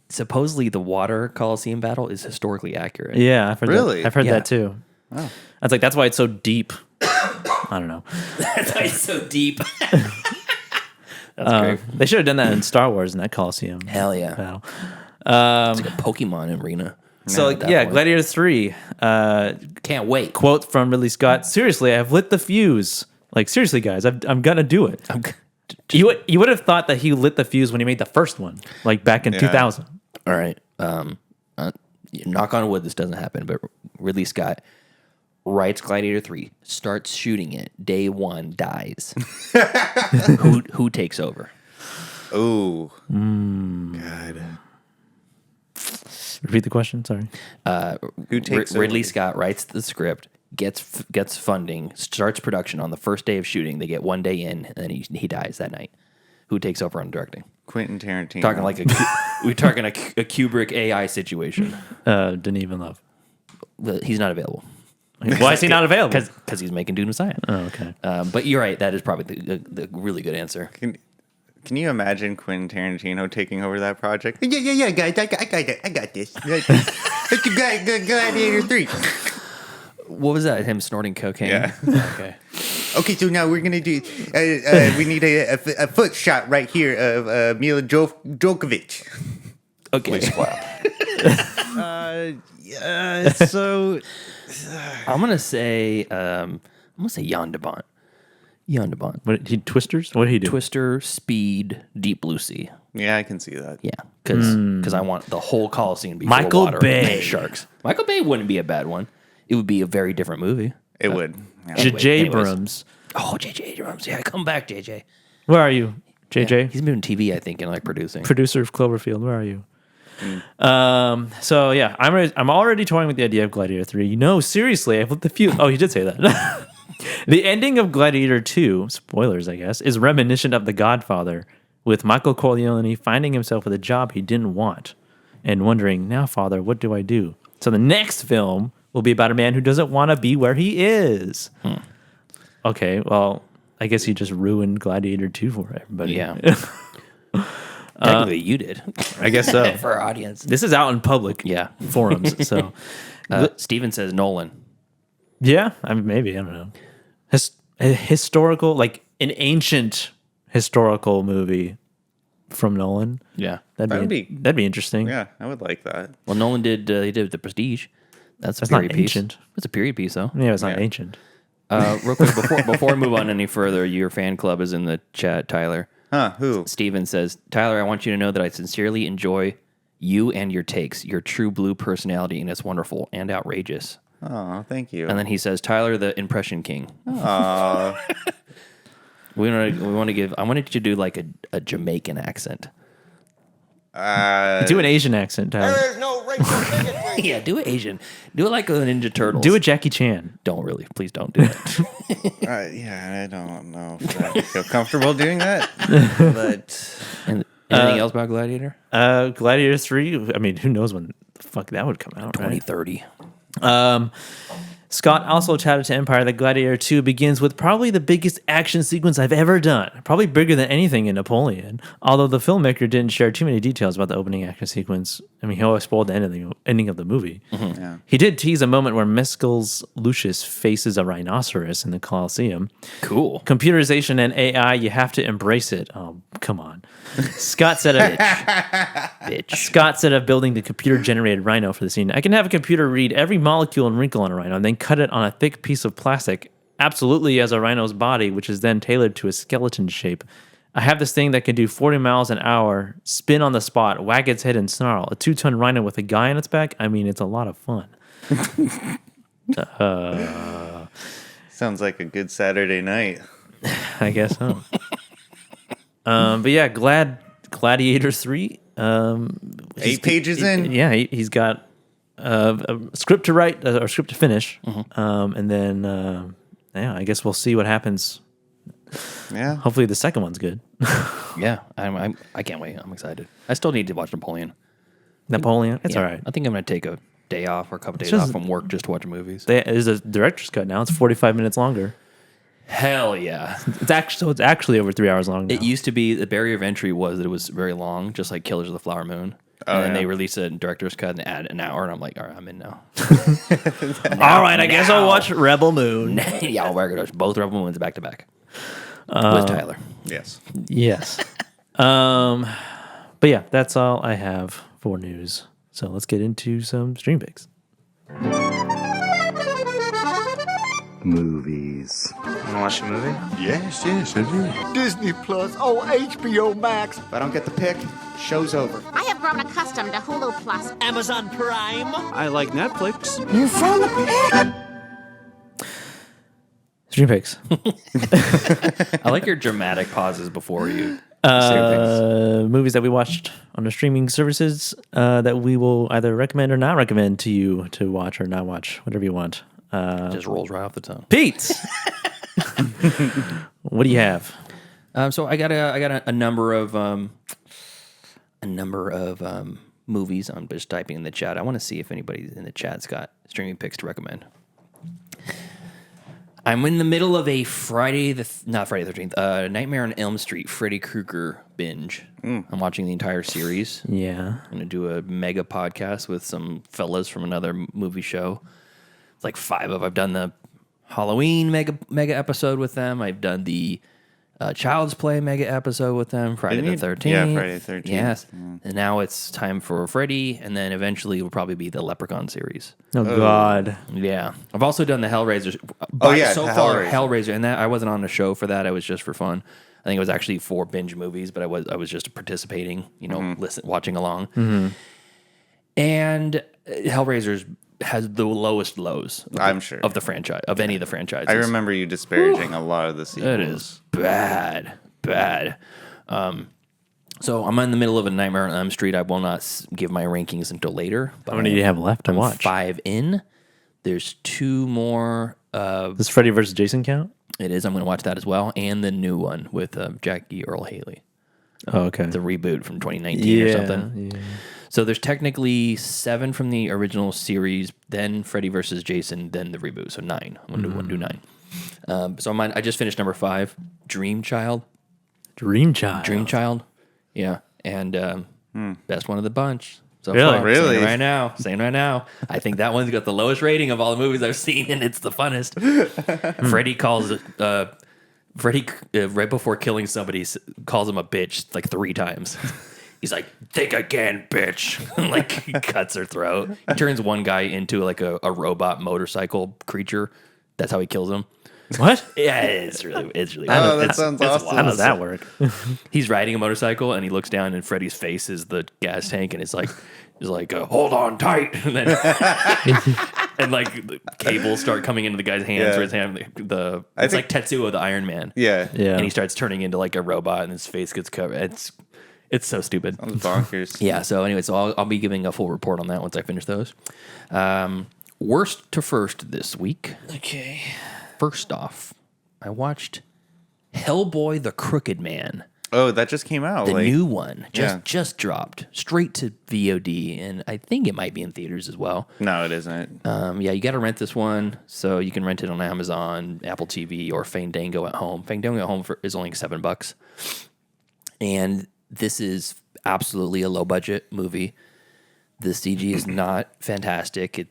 supposedly the water Coliseum battle is historically accurate. Yeah, I've heard Really? that. I've heard Yeah. that too. Oh. That's like that's why it's so deep. I don't know. That's why it's so deep. That's great. They should have done that in Star Wars in that Coliseum Hell yeah, battle. it's like a Pokemon arena. So at that yeah, point. Gladiator 3. Can't wait. Quote from Ridley Scott: "Seriously, I've lit the fuse. Like seriously, guys, I'm gonna do it." You would have thought that he lit the fuse when he made the first one, like back in 2000. All right. Knock on wood, this doesn't happen, but Ridley Scott writes Gladiator 3, starts shooting it, day one, dies. Who takes over? Oh. God. Repeat the question. Sorry. Who takes Ridley over? Scott writes the script, gets funding, starts production on the first day of shooting. They get 1 day in, and then he dies that night. Who takes over on directing? Quentin Tarantino. Talking like we're talking a Kubrick AI situation. Denis Villeneuve. He's not available. Why is he not available? Because he's making Dune Messiah. Oh, okay. But you're right. That is probably the really good answer. Can you imagine Quentin Tarantino taking over that project? Yeah, guys, I got this. It's Gladiator 3. What was that? Him snorting cocaine? Yeah. Okay. Okay, so now we're gonna do. We need a foot shot right here of Mila Djokovic. Okay. So I'm gonna say Jan de Bont. Jan de Bont. What he twisters? What did he do? Twister, Speed, Deep Blue Sea. yeah, I can see that. Yeah, because I want the whole Coliseum to be Michael full of water Bay. and sharks. Michael Bay wouldn't be a bad one. It would be a very different movie. It would. Yeah. Anyway, J.J. anyways. Abrams. Oh, J.J. Abrams. Yeah, come back, J.J. Where are you, JJ? Yeah, he's been doing TV, I think, and like producing. Producer of Cloverfield. Where are you? So yeah, I'm already toying with the idea of Gladiator 3. You know, seriously, I've lit the fuse. Oh, he did say that. The ending of Gladiator 2, spoilers, I guess, is reminiscent of The Godfather, with Michael Corleone finding himself with a job he didn't want and wondering, now, Father, what do I do? So the next film will be about a man who doesn't want to be where he is. Okay, well, I guess he just ruined Gladiator 2 for everybody. Yeah. Technically, you did. I guess so. For our audience. This is out in public forums, so... Steven says Nolan. Yeah, I mean, maybe, I don't know. A historical, like an ancient historical movie from Nolan. Yeah. That'd be interesting. Yeah, I would like that. Well, Nolan did he did The Prestige. That's a That's not period piece. ancient. It's a period piece, though. Yeah, it's not Yeah. ancient. Real quick, before we move on any further, your fan club is in the chat, Tyler. Huh? Who? Steven says, Tyler, I want you to know that I sincerely enjoy you and your takes, your true blue personality, and it's wonderful and outrageous. Oh, thank you. And then he says, Tyler, the impression king. Aw. We want to give. I wanted you to do like a Jamaican accent. Do an Asian accent, Tyler. There is no racial bigotry. Yeah, do it Asian. Do it like a Ninja Turtles. Do a Jackie Chan. Don't really. Please don't do it. Yeah, I don't know if I feel comfortable doing that. But And anything else about Gladiator? Gladiator 3, I mean, who knows when the fuck that would come out, right? 2030. Scott also chatted to Empire that Gladiator 2 begins with probably the biggest action sequence I've ever done. Probably bigger than anything in Napoleon. Although the filmmaker didn't share too many details about the opening action sequence. I mean, he always spoiled the ending of the movie. yeah. He did tease a moment where Mescal's Lucius faces a rhinoceros in the Colosseum. Cool. Computerization and AI, you have to embrace it. Oh, come on. Scott said Scott said of building the computer-generated rhino for the scene. I can have a computer read every molecule and wrinkle on a rhino, and then cut it on a thick piece of plastic, absolutely as a rhino's body, which is then tailored to a skeleton shape. I have this thing that can do 40 miles an hour, spin on the spot, wag its head and snarl. A 2-ton rhino with a guy on its back? I mean, it's a lot of fun. Sounds like a good Saturday night. I guess so. But yeah, Gladiator 3. 8 pages in? Yeah, he's got a script to write or script to finish, and then yeah, I guess we'll see what happens. Yeah. Hopefully the second one's good. Yeah, I can't wait. I'm excited. I still need to watch Napoleon. Napoleon, it's Yeah, all right. I think I'm going to take a day off or a couple days just- off from work just to watch movies. There's a director's cut now. It's 45 minutes longer. Hell yeah. It's actually over 3 hours long now. It used to be the barrier of entry was that it was very long, just like Killers of the Flower Moon. And then they released a director's cut and add an hour, and I'm like, all right, I'm in now. all right, I guess I'll watch Rebel Moon. Yeah, we're going to watch both Rebel Moons back to back with Tyler. Yes. Yes. But yeah, that's all I have for news. So let's get into some stream picks. Movies. Wanna watch a movie? Yes, I do. Disney Plus. Oh, HBO Max. If I don't get the pick, show's over. I have grown accustomed to Hulu Plus. Amazon Prime. I like Netflix. You found the pick. Stream picks. I like your dramatic pauses before you say things. Movies that we watched on the streaming services that we will either recommend or not recommend to you to watch or not watch, whatever you want. Just rolls right off the tongue. Pete, what do you have? So I got a number of movies. I'm just typing in the chat. I want to see if anybody in the chat's got streaming picks to recommend. I'm in the middle of a not Friday the 13th, Nightmare on Elm Street Freddy Krueger binge. I'm watching the entire series. Yeah. I'm going to do a mega podcast with some fellas from another movie show. It's like 5 of. I've done the Halloween mega episode with them. I've done the Child's Play mega episode with them. Friday the 13th. Yeah, Friday the 13th. Yes. And now it's time for Freddy, and then eventually it will probably be the Leprechaun series. Oh, God. Yeah. I've also done the Hellraiser. So the far, Hellraiser. Hellraiser. And that I wasn't on the show for that. I was just for fun. I think it was actually 4 binge movies, but I was just participating, watching along. And Hellraiser has the lowest lows. I'm sure. Of the franchise, of any of the franchises. I remember you disparaging a lot of the sequels. It is bad. So I'm in the middle of a Nightmare on Elm Street. I will not give my rankings until later. But How many do you have left to I'm watch? 5 in. There's 2 more. Does Freddy vs. Jason count? It is. I'm going to watch that as well, and the new one with Jackie Earl Haley, Oh, okay. the reboot from 2019 or something. Yeah. So there's technically 7 from the original series, then Freddy vs. Jason, then the reboot. So 9. I'm going to do 9. So I just finished number 5, Dream Child. Yeah, and best one of the bunch. So Really? far. Really? Saying right now. I think that one's got the lowest rating of all the movies I've seen, and it's the funnest. Freddy calls Freddy right before killing somebody calls him a bitch like 3 times. He's like, think again, bitch. Like he cuts her throat. He turns one guy into like a robot motorcycle creature. That's how he kills him. What? Yeah, it's really Oh, that sounds awesome. How does that work? He's riding a motorcycle and he looks down and Freddy's face is the gas tank and it's like hold on tight, and then and like the cables start coming into the guy's hands. Yeah. Or his hand, it's like Tetsuo the Iron Man. Yeah. And he starts turning into like a robot and his face gets covered. It's so stupid. That was bonkers. Yeah. So anyway, I'll be giving a full report on that once I finish those. Worst to first this week. Okay. First off, I watched Hellboy the Crooked Man. Oh, that just came out. The new one yeah. just dropped straight to VOD, and I think it might be in theaters as well. No, it isn't. Yeah, you got to rent this one, so you can rent it on Amazon, Apple TV, or Fandango at home. Fandango at home is only $7, and this is absolutely a low budget movie. The CG is not fantastic.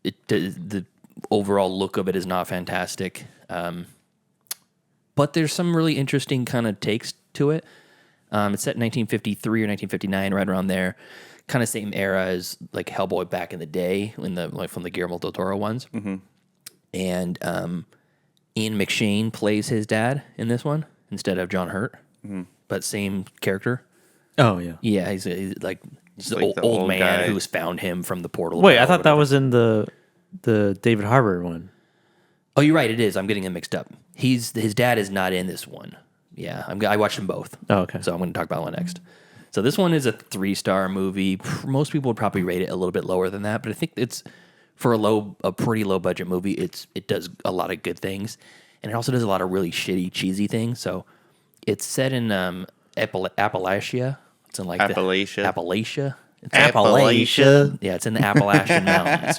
The overall look of it is not fantastic. But there's some really interesting kind of takes to it. It's set in 1953 or 1959, right around there. Kind of same era as like Hellboy back in the day, from the Guillermo del Toro ones. Mm-hmm. And Ian McShane plays his dad in this one instead of John Hurt, but same character. Oh, yeah. Yeah, he's the like the old old man guy. who's found him from the portal. Wait, I thought that was in the David Harbour one. Oh, you're right. It is. I'm getting them mixed up. His dad is not in this one. Yeah, I watched them both. Oh, okay. So I'm going to talk about one next. So this one is a 3-star movie. Most people would probably rate it a little bit lower than that, but I think it's for a pretty low budget movie. It does a lot of good things. and it also does a lot of really shitty, cheesy things. So it's set in Appalachia. It's in like Appalachia. It's Appalachia. Yeah, it's in the Appalachian Mountains,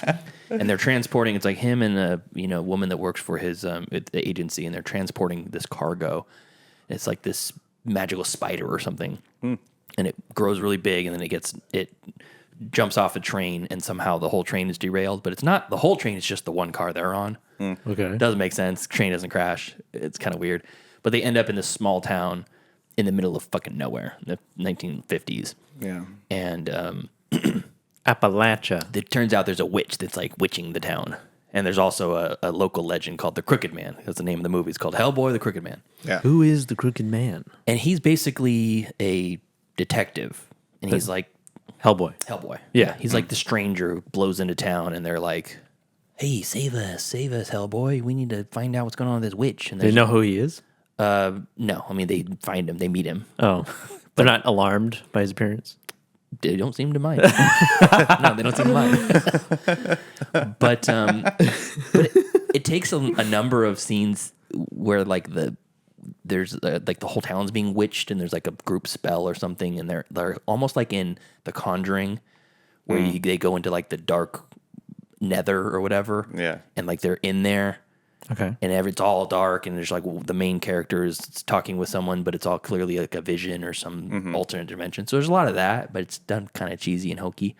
and they're transporting. It's like him and a woman that works for his the agency, and they're transporting this cargo. It's like this magical spider or something, and it grows really big, and then it jumps off a train, and somehow the whole train is derailed. But it's not the whole train; it's just the one car they're on. Okay, it doesn't make sense. Train doesn't crash. It's kind of weird, but they end up in this small town in the middle of fucking nowhere in the 1950s. Yeah. And Appalachia. it turns out there's a witch that's like witching the town. And there's also a local legend called the Crooked Man. That's the name of the movie. It's called Hellboy, the Crooked Man. Yeah. Who is the Crooked Man? And he's basically a detective. And he's like Hellboy. Yeah. He's like the stranger who blows into town, and they're like, hey, save us, Hellboy. We need to find out what's going on with this witch. And They know who he is? no. I mean, they find him. They meet him. Oh. They're not alarmed by his appearance? They don't seem to mind. No, they don't seem to mind. But it takes a number of scenes where like there's like the whole town's being witched, and there's like a group spell or something, and they're almost like in The Conjuring, where they go into like the dark nether or whatever. Yeah. And like they're in there. Okay. And it's all dark, and there's like the main character is talking with someone, but it's all clearly like a vision or some alternate dimension. So there's a lot of that, but it's done kind of cheesy and hokey.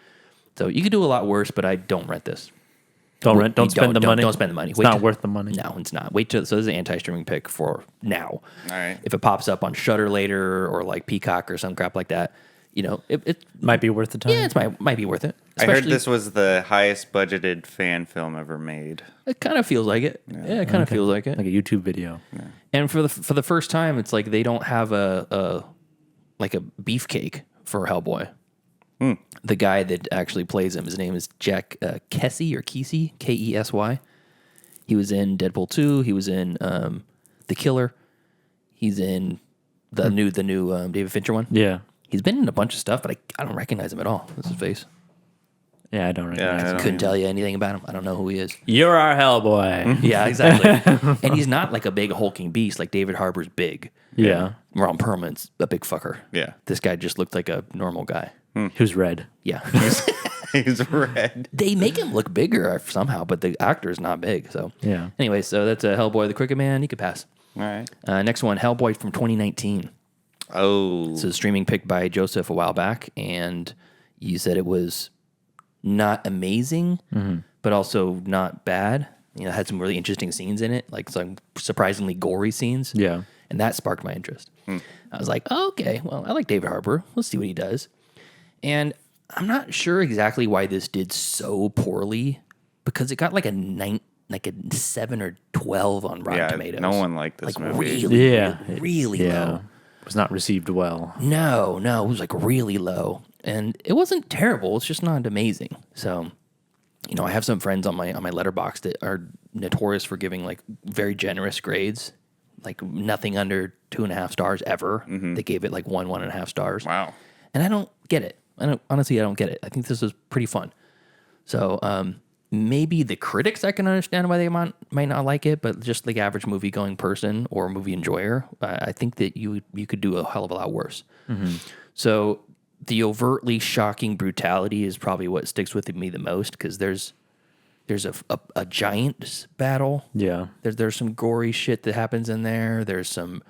So you could do a lot worse, but I don't rent this. Don't spend the money. Don't spend the money. It's not worth the money. No, it's not. Wait till. So this is an anti-streaming pick for now. All right. If it pops up on Shudder later or like Peacock or some crap like that, it might be worth the time. Yeah, it might be worth it. I heard this was the highest budgeted fan film ever made. It kind of feels like it. Yeah, it kind of feels like it. Like a YouTube video. Yeah. And for the first time, it's like they don't have a beefcake for Hellboy. The guy that actually plays him, his name is Jack Kesey or Kesey, Kesy. He was in Deadpool 2. He was in The Killer. He's in the new David Fincher one. Yeah. He's been in a bunch of stuff, but I don't recognize him at all. That's his face. Yeah, I don't recognize him. Couldn't tell you anything about him. I don't know who he is. You're our Hellboy. Yeah, exactly. And he's not like a big hulking beast like David Harbour's big. Yeah. Ron Perlman's a big fucker. Yeah. This guy just looked like a normal guy. Who's red? Yeah. He's red. They make him look bigger somehow, but the actor is not big. So Yeah. Anyway, so that's Hellboy, the Crooked Man. You could pass. All right. Next one, Hellboy from 2019. Oh. It's a streaming pick by Joseph a while back, and you said it was not amazing, but also not bad. It had some really interesting scenes in it, like some surprisingly gory scenes. Yeah. And that sparked my interest. I was like, oh, okay, well, I like David Harbour. Let's see what he does. And I'm not sure exactly why this did so poorly, because it got like a 7 or 12 on Rotten Tomatoes. No one liked this movie. Really low. It was not received well. No, it was like really low. And it wasn't terrible. It's just not amazing. So, I have some friends on my Letterboxd that are notorious for giving like very generous grades, like nothing under 2.5 stars ever. They gave it like 1.5 stars. Wow. And I don't get it. I don't get it. I think this is pretty fun. So, maybe the critics, I can understand why they might not like it, but just the average movie-going person or movie enjoyer, I think that you could do a hell of a lot worse. So the overtly shocking brutality is probably what sticks with me the most, because there's a giant battle. Yeah. There's some gory shit that happens in there. There's some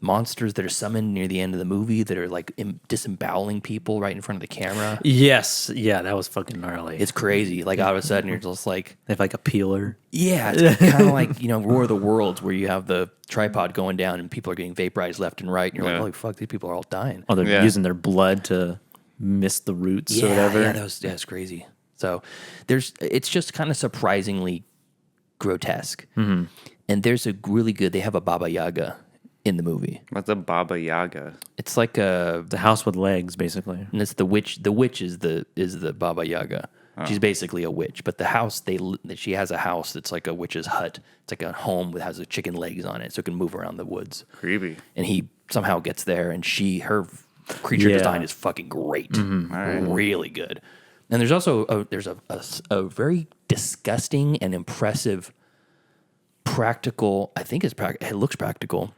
monsters that are summoned near the end of the movie that are like disemboweling people right in front of the camera. Yes. Yeah, that was fucking gnarly. It's crazy. Like all of a sudden you're just like... They have like a peeler. Yeah, it's kind of like, War of the Worlds, where you have the tripod going down and people are getting vaporized left and right. And you're like, holy fuck, these people are all dying. Oh, they're using their blood to mist the roots or whatever. Yeah, that's crazy. So it's just kind of surprisingly grotesque. And there's they have a Baba Yaga in the movie. What's a Baba Yaga? It's like the house with legs, basically. And it's the witch. The witch is the Baba Yaga. Oh. She's basically a witch, but the house she has a house that's like a witch's hut. It's like a home that has chicken legs on it, so it can move around the woods. Creepy. And he somehow gets there, and her creature design is fucking great, really good. And there's also a very disgusting and impressive practical. I think it looks practical.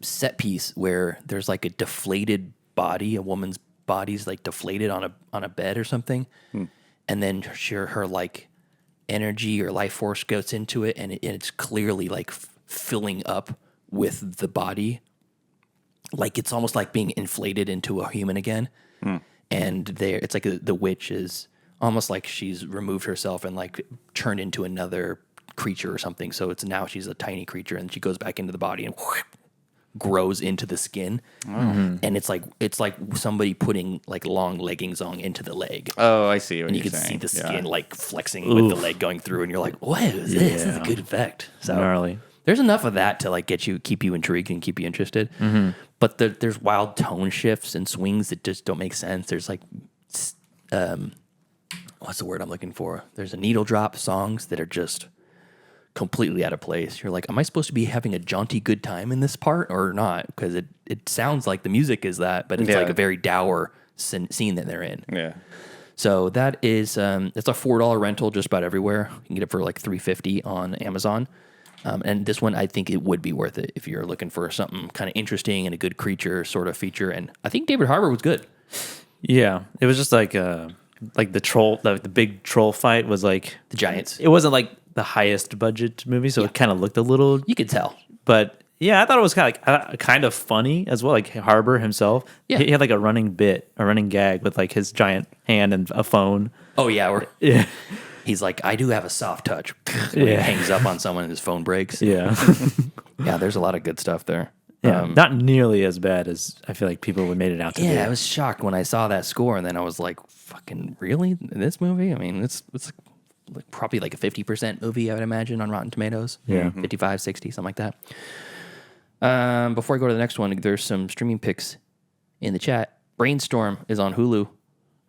Set piece where there's like a deflated body, a woman's body's like deflated on a bed or something, and then her like energy or life force goes into it, and it's clearly like filling up with the body, like it's almost like being inflated into a human again. And it's like the witch is almost like she's removed herself and like turned into another creature or something. So now she's a tiny creature, and she goes back into the body and grows into the skin. And it's like somebody putting like long leggings on into the leg. Oh, I see what and you're you can saying. see the skin like flexing with the leg going through, and you're like, what is this? This is a good effect. So Gnarly. there's enough of that to like keep you intrigued and keep you interested. But there's wild tone shifts and swings that just don't make sense. There's like, what's the word I'm looking for? There's a needle drop songs that are just completely out of place. You're like, am I supposed to be having a jaunty good time in this part or not? Because it sounds like the music is that, but it's like a very dour scene that they're in. Yeah. So that is it's a $4 rental just about everywhere. You can get it for like $3.50 on Amazon. And this one, I think it would be worth it if you're looking for something kind of interesting and a good creature sort of feature. And I think David Harbour was good. Yeah, it was just like the troll, the big troll fight was like the giants. It wasn't like the highest budget movie, so it kind of looked a little. You could tell, but yeah, I thought it was kind of funny as well. Like Harbour himself, he had like a running gag with like his giant hand and a phone. Oh yeah, he's like, I do have a soft touch. When he hangs up on someone and his phone breaks. Yeah, yeah. There's a lot of good stuff there. Yeah, not nearly as bad as I feel like people would made it out to be. Yeah, I was shocked when I saw that score, and then I was like, "Fucking really? This movie? I mean, it's like probably like a 50% movie, I would imagine, on Rotten Tomatoes. Yeah, 55, 60, something like that." Before I go to the next one, there's some streaming picks in the chat. Brainstorm is on Hulu.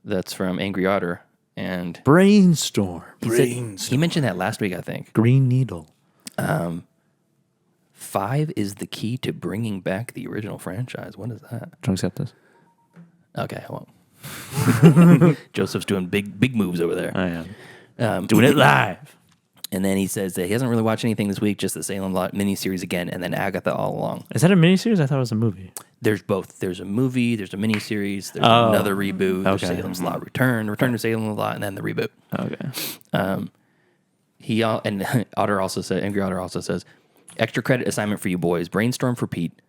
That's from Angry Otter. And Brainstorm. He mentioned that last week, I think. Green Needle. 5 is the key to bringing back the original franchise. What is that? Don't accept this. Okay, I won't. Joseph's doing big moves over there. I am. Doing it live. And then he says that he hasn't really watched anything this week, just the Salem Lot miniseries again, and then Agatha all along. Is that a miniseries? I thought it was a movie. There's both. There's a movie, there's a miniseries, there's another reboot, there's Okay. Salem's Lot Return to Salem Lot, and then the reboot. Okay. And Otter also said, Angry Otter also says, extra credit assignment for you boys. Brainstorm for Pete,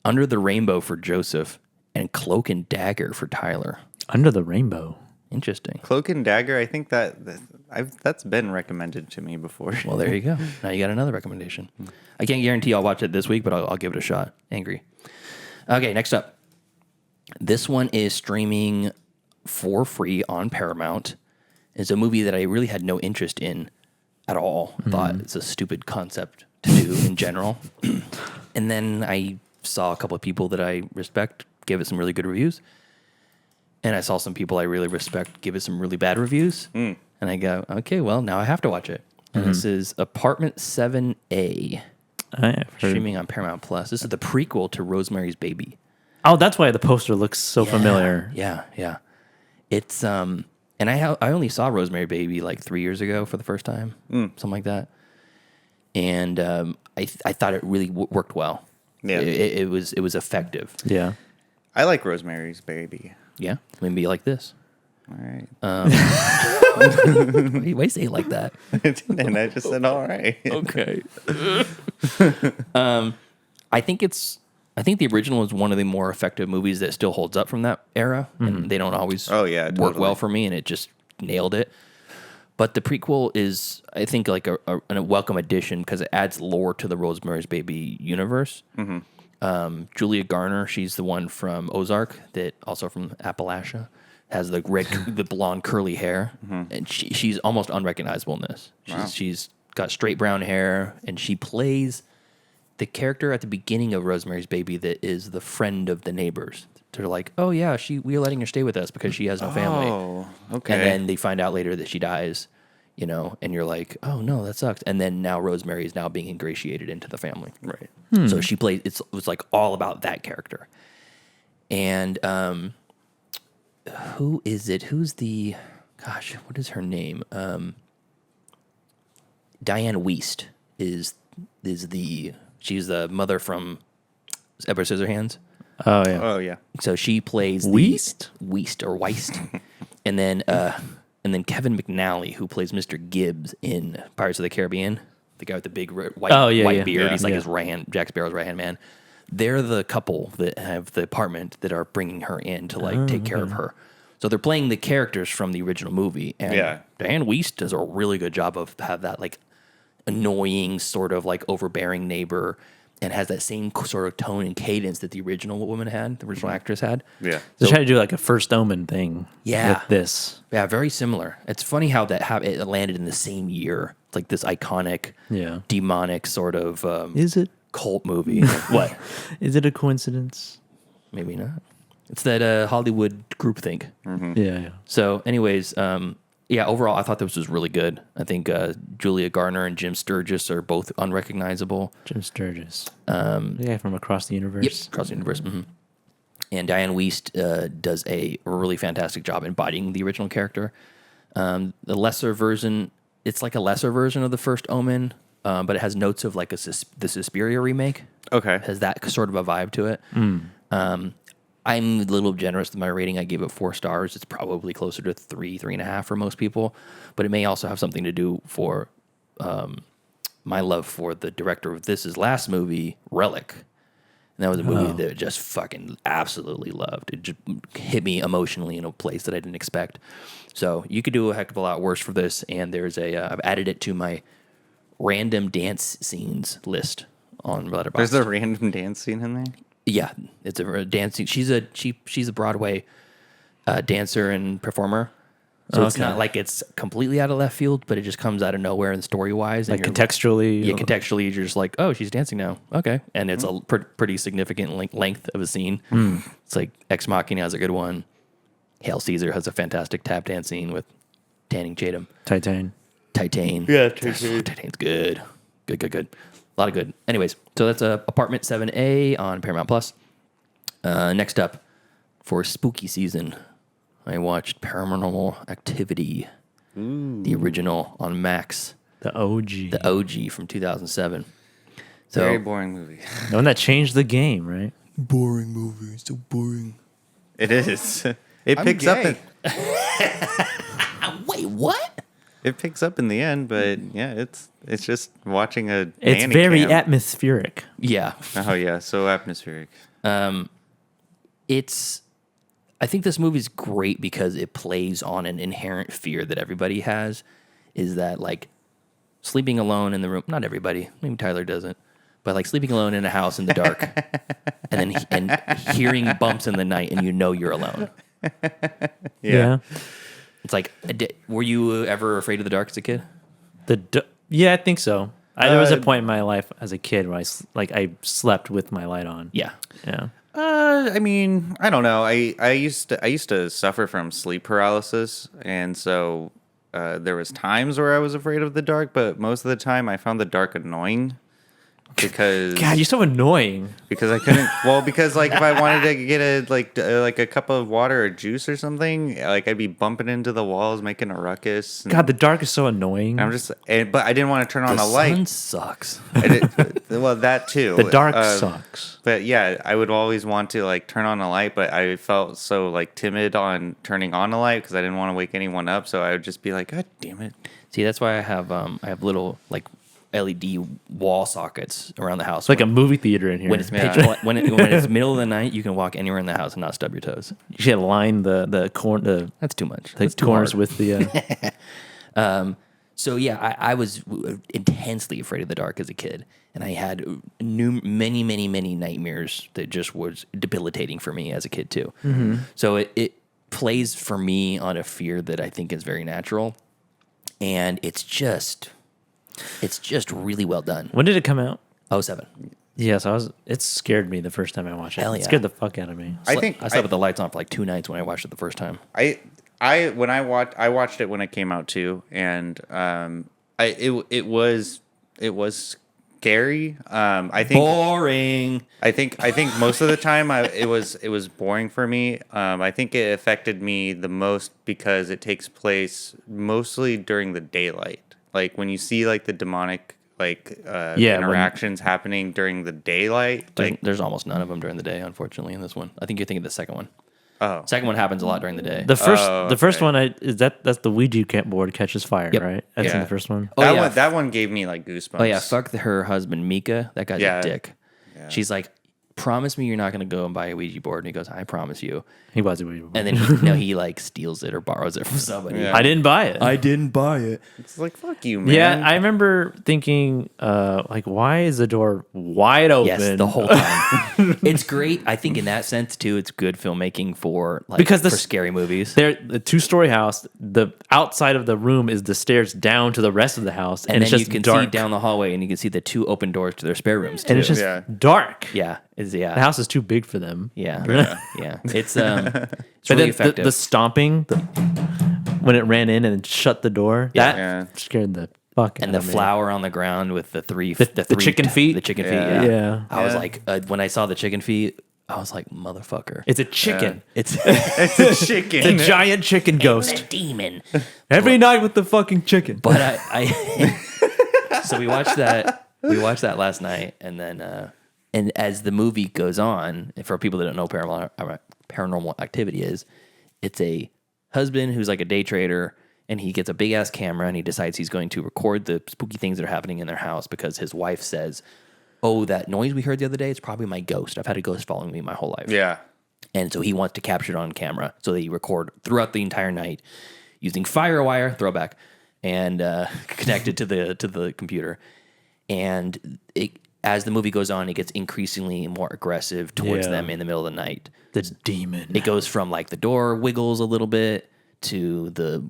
Under the Rainbow for Joseph, and Cloak and Dagger for Tyler. Under the Rainbow. Interesting. Cloak and Dagger, I think that's been recommended to me before. Well, there you go. Now you got another recommendation. I can't guarantee I'll watch it this week, but I'll give it a shot. Angry. Okay, next up. This one is streaming for free on Paramount. It's a movie that I really had no interest in at all. Thought it's a stupid concept to do in general. And then I saw a couple of people that I respect give it some really good reviews. And I saw some people I really respect give it some really bad reviews. And I go, okay, well, now I have to watch it. And this is Apartment 7A. Streaming on Paramount Plus. This is the prequel to Rosemary's Baby. Oh, that's why the poster looks so familiar. Yeah. It's and I only saw Rosemary Baby like 3 years ago for the first time, something like that. And I thought it really worked well. Yeah, it was effective. Yeah, I like Rosemary's Baby. Yeah, maybe like this. All right. Why do you say it like that? And I just said, all right. Okay. I think the original is one of the more effective movies that still holds up from that era, and they don't always work well for me, and it just nailed it. But the prequel is, I think, like a welcome addition because it adds lore to the Rosemary's Baby universe. Julia Garner, she's the one from Ozark, that also from Appalachia, has the the blonde curly hair, and she's almost unrecognizable in this. She's got straight brown hair, and she plays the character at the beginning of Rosemary's Baby that is the friend of the neighbors. They're like, oh yeah, we're letting her stay with us because she has no family. Oh, okay. And then they find out later that she dies, and you're like, oh no, that sucks. And then now Rosemary is now being ingratiated into the family. Right. So she plays, it was like all about that character. And who is it? Who's the, what is her name? Diane Wiest is she's the mother from Edward Scissorhands. Oh yeah. Oh yeah. So she plays Weist? Weist. and then Kevin McNally, who plays Mr. Gibbs in Pirates of the Caribbean, the guy with the big white beard. Yeah. He's like his Jack Sparrow's right hand man. They're the couple that have the apartment that are bringing her in to take care of her. So they're playing the characters from the original movie, and Diane Wiest does a really good job of have that annoying sort of overbearing neighbor, and has that same sort of tone and cadence that the original woman had, the original actress had. Yeah. They're trying to do a First Omen thing. Yeah. With this. Yeah, very similar. It's funny how it landed in the same year. It's like this iconic, demonic sort of Is it? cult movie. What? Is it a coincidence? Maybe not. It's that Hollywood groupthink. Yeah. So, anyways, overall, I thought this was really good. I think Julia Garner and Jim Sturgis are both unrecognizable. Jim Sturgis. The guy from Across the Universe. Yep, Across the Universe. And Diane Wiest does a really fantastic job embodying the original character. The lesser version, it's like a lesser version of the first Omen, but it has notes of the Suspiria remake. Okay. It has that sort of a vibe to it. I'm a little generous with my rating. I gave it 4 stars. It's probably closer to 3.5 for most people, but it may also have something to do for my love for the director of This Is Last movie, Relic. And that was a movie that I just fucking absolutely loved. It just hit me emotionally in a place that I didn't expect. So you could do a heck of a lot worse for this. And there's I've added it to my random dance scenes list on Letterboxd. There's a random dance scene in there? Yeah, it's a dancing. She's a Broadway dancer and performer, so it's not like it's completely out of left field, but it just comes out of nowhere and story wise. Like contextually. Yeah, contextually, you're just like, oh, she's dancing now. Okay, and it's a pretty significant length of a scene. It's like Ex Machina has a good one. Hail Caesar has a fantastic tap dance scene with Channing Tatum. Titan. Yeah, Titan's good. Good. A lot of good. Anyways, so that's Apartment 7A on Paramount Plus. Next up, for spooky season, I watched Paranormal Activity, the original on Max. The OG. The OG from 2007. So, very boring movie. The one that changed the game, right? Boring movie. So boring. It is. It picks up. Wait, what? It picks up in the end, but yeah, it's just watching a. It's nanny very cam. Yeah. atmospheric. Oh yeah, so atmospheric. I think this movie's great because it plays on an inherent fear that everybody has, is that sleeping alone in the room. Not everybody, maybe Tyler doesn't, but sleeping alone in a house in the dark, and hearing bumps in the night, and you're alone. Yeah. It's were you ever afraid of the dark as a kid? Yeah, I think so. There was a point in my life as a kid where I slept with my light on. Yeah. Yeah. I mean, I don't know. I used to suffer from sleep paralysis, and so there was times where I was afraid of the dark, but most of the time I found the dark annoying. Because God, you're so annoying. Because I couldn't. Well, because if I wanted to get a cup of water or juice or something, I'd be bumping into the walls, making a ruckus. God, the dark is so annoying. But I didn't want to turn on a light. The sun sucks. Well, that too. The dark sucks. But yeah, I would always want to turn on a light, but I felt so timid on turning on a light because I didn't want to wake anyone up. So I would just be like, God damn it. See, that's why I have little LED wall sockets around the house. It's like a movie theater in here. When it's when it's middle of the night, you can walk anywhere in the house and not stub your toes. You should line the corner. That's too much. The corners with the. So yeah, I was intensely afraid of the dark as a kid, and I had many nightmares that just was debilitating for me as a kid too. Mm-hmm. So it plays for me on a fear that I think is very natural, and it's just really well done. When did it come out? 2007. Yes, it scared me the first time I watched it. Hell It yeah. scared the fuck out of me. I slept with the lights on for 2 nights when I watched it the first time. I watched it when it came out too, and it was scary. I think boring. I think most of the time it was boring for me. I think it affected me the most because it takes place mostly during the daylight. When you see the demonic interactions happening during the daylight. There's almost none of them during the day, unfortunately, in this one. I think you're thinking of the second one. Oh, Second one happens a lot during the day. The first one that's the Ouija board catches fire, right? That's in the first one. That one gave me like goosebumps. Oh yeah, fuck her husband Mika. That guy's a dick. Yeah. She's like, promise me you're not going to go and buy a Ouija board. And he goes, I promise you. He buys a Ouija board. And then he like steals it or borrows it from somebody. I didn't buy it. I didn't buy it. It's like, fuck you, man. Yeah, I remember thinking, why is the door wide open? Yes, the whole time. It's great. I think in that sense too, it's good filmmaking for for scary movies. The 2-story house. The outside of the room is the stairs down to the rest of the house, and it's then just you can dark. see down the hallway, and you can see the 2 open doors to their spare rooms too. And it's just dark. Yeah. The house is too big for them. Yeah. It's but really then effective. the stomping when it ran in and shut the door, that scared the fuck and out the of me. flower on the ground with the three chicken feet. The chicken feet. Yeah. I was like, when I saw the chicken feet, I was like, motherfucker. It's a chicken. It's a chicken. It's a giant chicken ghost. It's a demon. Every night with the fucking chicken. But I so we watched that. We watched that last night, and then and as the movie goes on, for people that don't know Paranormal Activity is, it's a husband who's like a day trader, and he gets a big ass camera, and he decides he's going to record the spooky things that are happening in their house because his wife says, "Oh, that noise we heard the other day, it's probably my ghost. I've had a ghost following me my whole life." Yeah. And so he wants to capture it on camera. So they record throughout the entire night using Firewire, throwback, and connected to the computer. And as the movie goes on, it gets increasingly more aggressive towards them in the middle of the night. The demon. It goes from like the door wiggles a little bit to the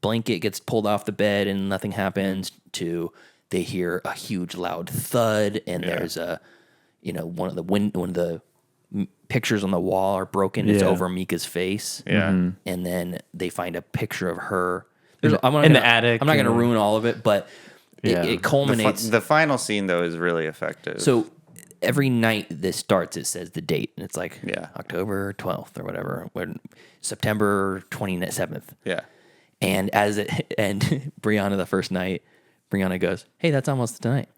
blanket gets pulled off the bed and nothing happens to they hear a huge loud thud and there's one of the pictures on the wall are broken. It's over Mika's face. Yeah. And then they find a picture of her in the attic. I'm not going to ruin all of it, but it culminates. The final scene though is really effective. So every night this starts, it says the date, and it's like October 12th or whatever, September 27th. Yeah. And and Brianna the first night, Brianna goes, "Hey, that's almost tonight."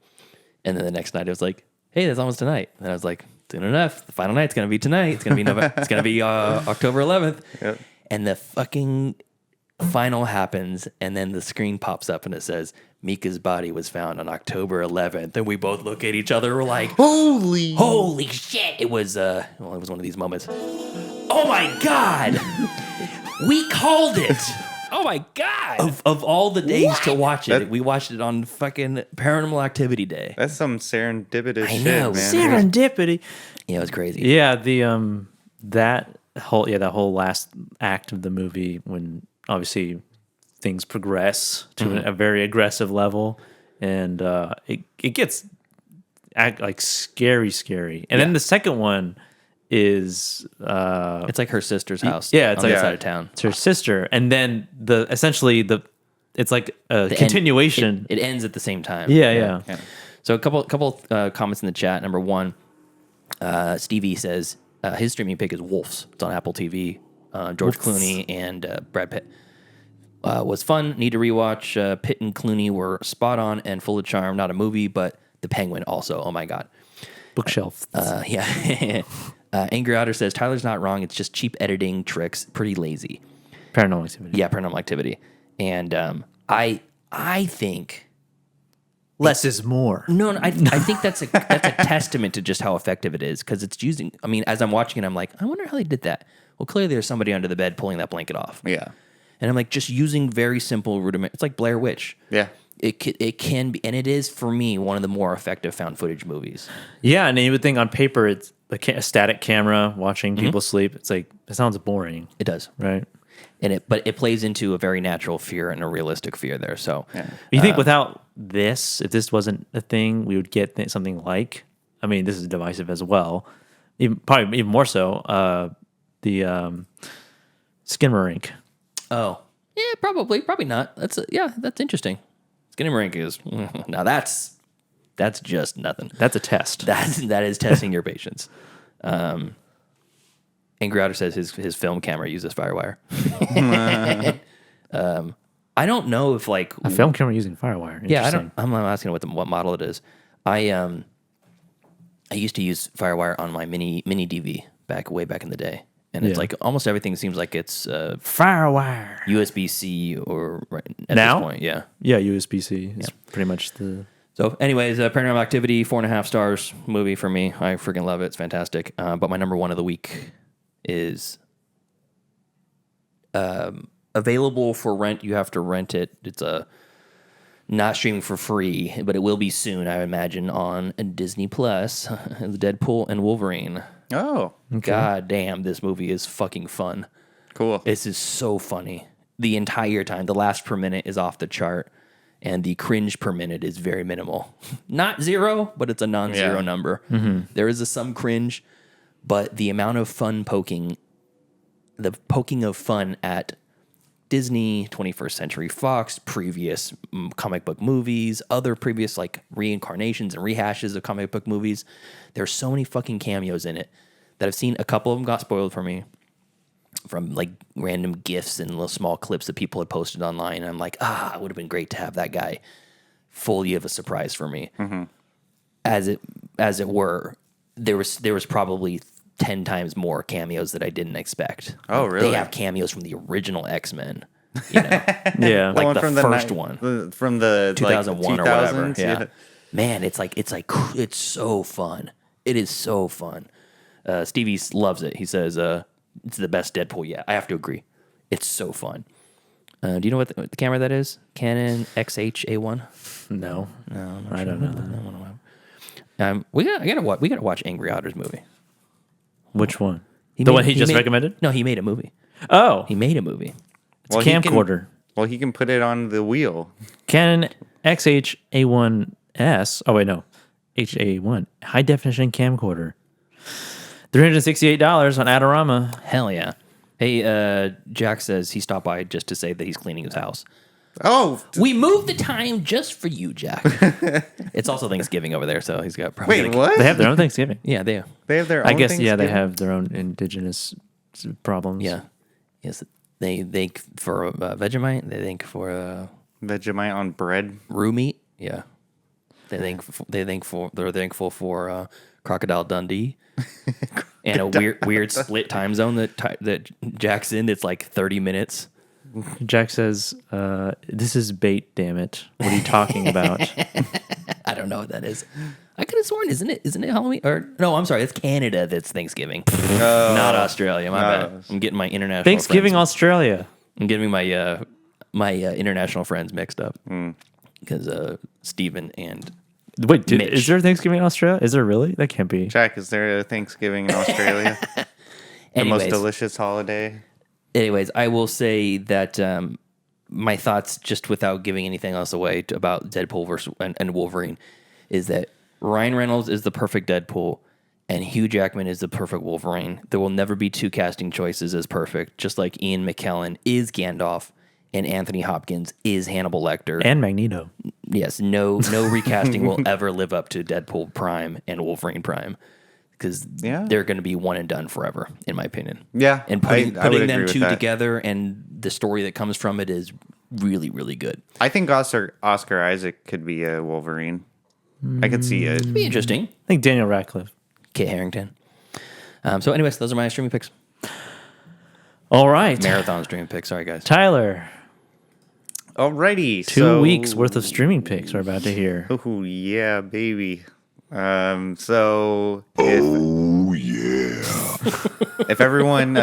And then the next night it was like, "Hey, that's almost tonight." And I was like, "Soon enough, the final night's gonna be tonight. It's gonna be October 11th." Yep. And the fucking final happens, and then the screen pops up and it says Mika's body was found on October 11th, and we both look at each other. We're like, "Holy shit!" It was it was one of these moments. Oh my god, we called it. Oh my god! Of all the days to watch it, we watched it on fucking Paranormal Activity Day. That's some serendipitous I shit, know, man. Serendipity. Yeah, it was crazy. Yeah, that whole last act of the movie when obviously things progress to a very aggressive level, and it gets like scary. And then the second one is it's like her sister's house. Yeah, it's on like the side of town. It's her sister, and then it's like a continuation. It ends at the same time. Yeah. So a couple comments in the chat. Number one, Stevie says his streaming pick is Wolves. It's on Apple TV. George Clooney and Brad Pitt. Was fun. Need to rewatch. Pitt and Clooney were spot on and full of charm. Not a movie, but The Penguin also. Oh my god. Bookshelf. Yeah. Angry Otter says Tyler's not wrong. It's just cheap editing tricks. Pretty lazy. Paranormal Activity. Yeah, Paranormal Activity. And I think less is more. No, I think that's a testament to just how effective it is because it's using. I mean, as I'm watching it, I'm like, I wonder how they did that. Well, clearly there's somebody under the bed pulling that blanket off. Yeah. And I'm like, just using very simple rudiment. It's like Blair Witch. Yeah. It can be, and it is for me one of the more effective found footage movies. Yeah, and you would think on paper it's a static camera watching people sleep. It's like it sounds boring. It does, right? But it plays into a very natural fear and a realistic fear there. So you think without this, if this wasn't a thing, we would get something like. I mean, this is divisive as well. Probably even more so. The Skinamarink. Oh, yeah, probably not. That's interesting. Skinamarink is now that's just nothing. That's a test. That is testing your patience. Angry Otter says his film camera uses Firewire. I don't know if like A film camera using FireWire. yeah, Interesting. I'm asking what model it is. I used to use FireWire on my mini DV way back in the day, and it's Yeah. like almost everything seems like it's FireWire. USB-C or at Now? this point, yeah. Yeah, USB-C is pretty much the... So, anyways, Paranormal Activity, 4.5 stars movie for me. I freaking love it. It's fantastic. But my number one of the week is available for rent. You have to rent it. It's not streaming for free, but it will be soon, I imagine, on Disney Plus. The Deadpool and Wolverine. Oh, God damn, this movie is fucking fun. cool. This is so funny. The entire time. The laughs per minute is off the chart, and the cringe per minute is very minimal. Not zero, but it's a non-zero Yeah. number. There is some cringe, but the amount of fun poking of fun at Disney, 21st Century Fox, previous comic book movies, other previous like reincarnations and rehashes of comic book movies. There's so many fucking cameos in it that I've seen. A couple of them got spoiled for me from like random GIFs and little small clips that people had posted online. And I'm like, it would have been great to have that guy fully of a surprise for me. As it were, there was probably 10 times more cameos that I didn't expect. Oh, really? They have cameos from the original X-Men. You know, Yeah. like One the from first ni- one. from the 2001 like, or whatever. 2000s, Yeah. Man, it's so fun. It is so fun. Stevie loves it. He says it's the best Deadpool yet. I have to agree. It's so fun. Do you know what the camera that is? Canon XH-A1? No. I don't know that. We gotta watch Angry Otter's movie. Which one? He The made- one he just made- recommended? No, he made a movie. Oh. He made a movie. It's Well, he can- camcorder. Well, he can put it on the wheel. Canon XH-A1S. Oh, wait, no. HA1. High definition camcorder. $368 on Adorama. Hell yeah. Hey, Jack says he stopped by just to say that he's cleaning his house. Oh, We moved the time just for you, Jack. It's also Thanksgiving over there, so he's got probably. wait, what? They have their own Thanksgiving. Yeah, they. They have their own I guess, yeah, they Thanksgiving? have their own indigenous problems. Yeah. Yes, they thank for Vegemite. They thank for Vegemite on bread. roux meat. Yeah. They're thankful for Crocodile Dundee. And a weird split time zone that Jack's in. It's like 30 minutes. Jack says, this is bait, damn it. What are you talking about? I don't know what that is. I could have sworn, isn't it Halloween? Or no, I'm sorry, it's Canada that's Thanksgiving, not Australia. My bad. I'm getting my international Thanksgiving friends. Australia. I'm getting my international friends mixed up because Stephen and Wait, Mitch. is there Thanksgiving in Australia? Is there really? That can't be. Jack, is there a Thanksgiving in Australia? The most delicious holiday. Anyways, I will say that my thoughts, just without giving anything else away about Deadpool versus and Wolverine, is that Ryan Reynolds is the perfect Deadpool and Hugh Jackman is the perfect Wolverine. There will never be two casting choices as perfect, just like Ian McKellen is Gandalf and Anthony Hopkins is Hannibal Lecter. And Magneto. Yes, no recasting will ever live up to Deadpool Prime and Wolverine Prime. Because they're going to be one and done forever, in my opinion. Yeah, and I would putting them agree with two that. together and the story that comes from it is really, really good. I think Oscar Isaac could be a Wolverine. I could see it. It'd be interesting. I think Daniel Radcliffe. Kit Harington. So, anyways, those are my streaming picks. All right. Marathon streaming picks. Sorry, guys. Tyler. Alrighty. 2 weeks worth of streaming picks we're about to hear. Oh, yeah, baby. So if everyone,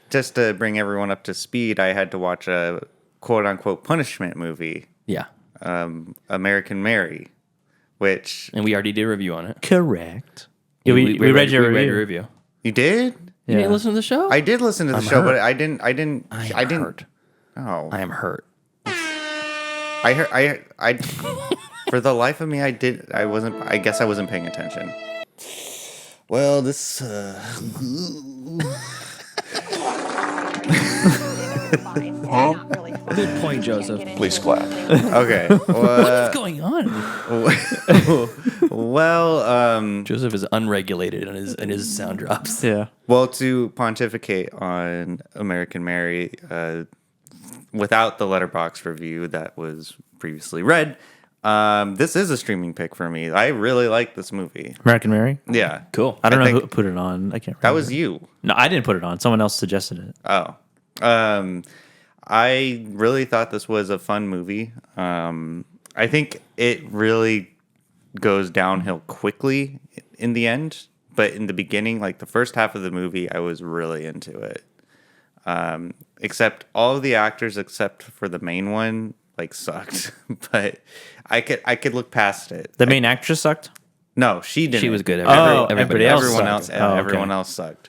just to bring everyone up to speed, I had to watch a quote unquote punishment movie. Yeah. American Mary, and we already did a review on it. Correct. Yeah, we read your review. You did? You didn't listen to the show? I did listen to the show, hurt. but I didn't. Hurt. Oh, I am hurt. I for the life of me, I wasn't. I guess I wasn't paying attention. Well, this. Good point, Joseph. Please clap. Okay. What's going on? Well, Joseph is unregulated in his sound drops. Yeah. well, to pontificate on American Mary, without the letterbox review that was previously read, this is a streaming pick for me. I really like this movie. American Mary? Yeah. Cool. I don't know who put it on. I can't remember. That was you. No, I didn't put it on. Someone else suggested it. Oh. I really thought this was a fun movie. I think it really goes downhill quickly in the end. But in the beginning, like the first half of the movie, I was really into it. Except all of the actors, except for the main one, like sucked. But I could look past it. The main actress sucked? No, she didn't. She was good. Everybody else everyone sucked. else, everyone else sucked.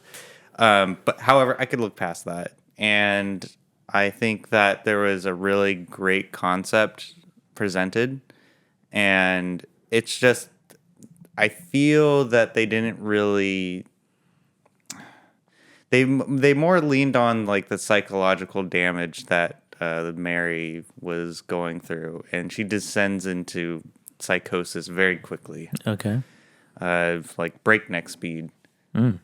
But however, I could look past that, and I think that there was a really great concept presented, and it's just I feel that they didn't really. They more leaned on like the psychological damage that Mary was going through, and she descends into psychosis very quickly. Okay. Like breakneck speed. But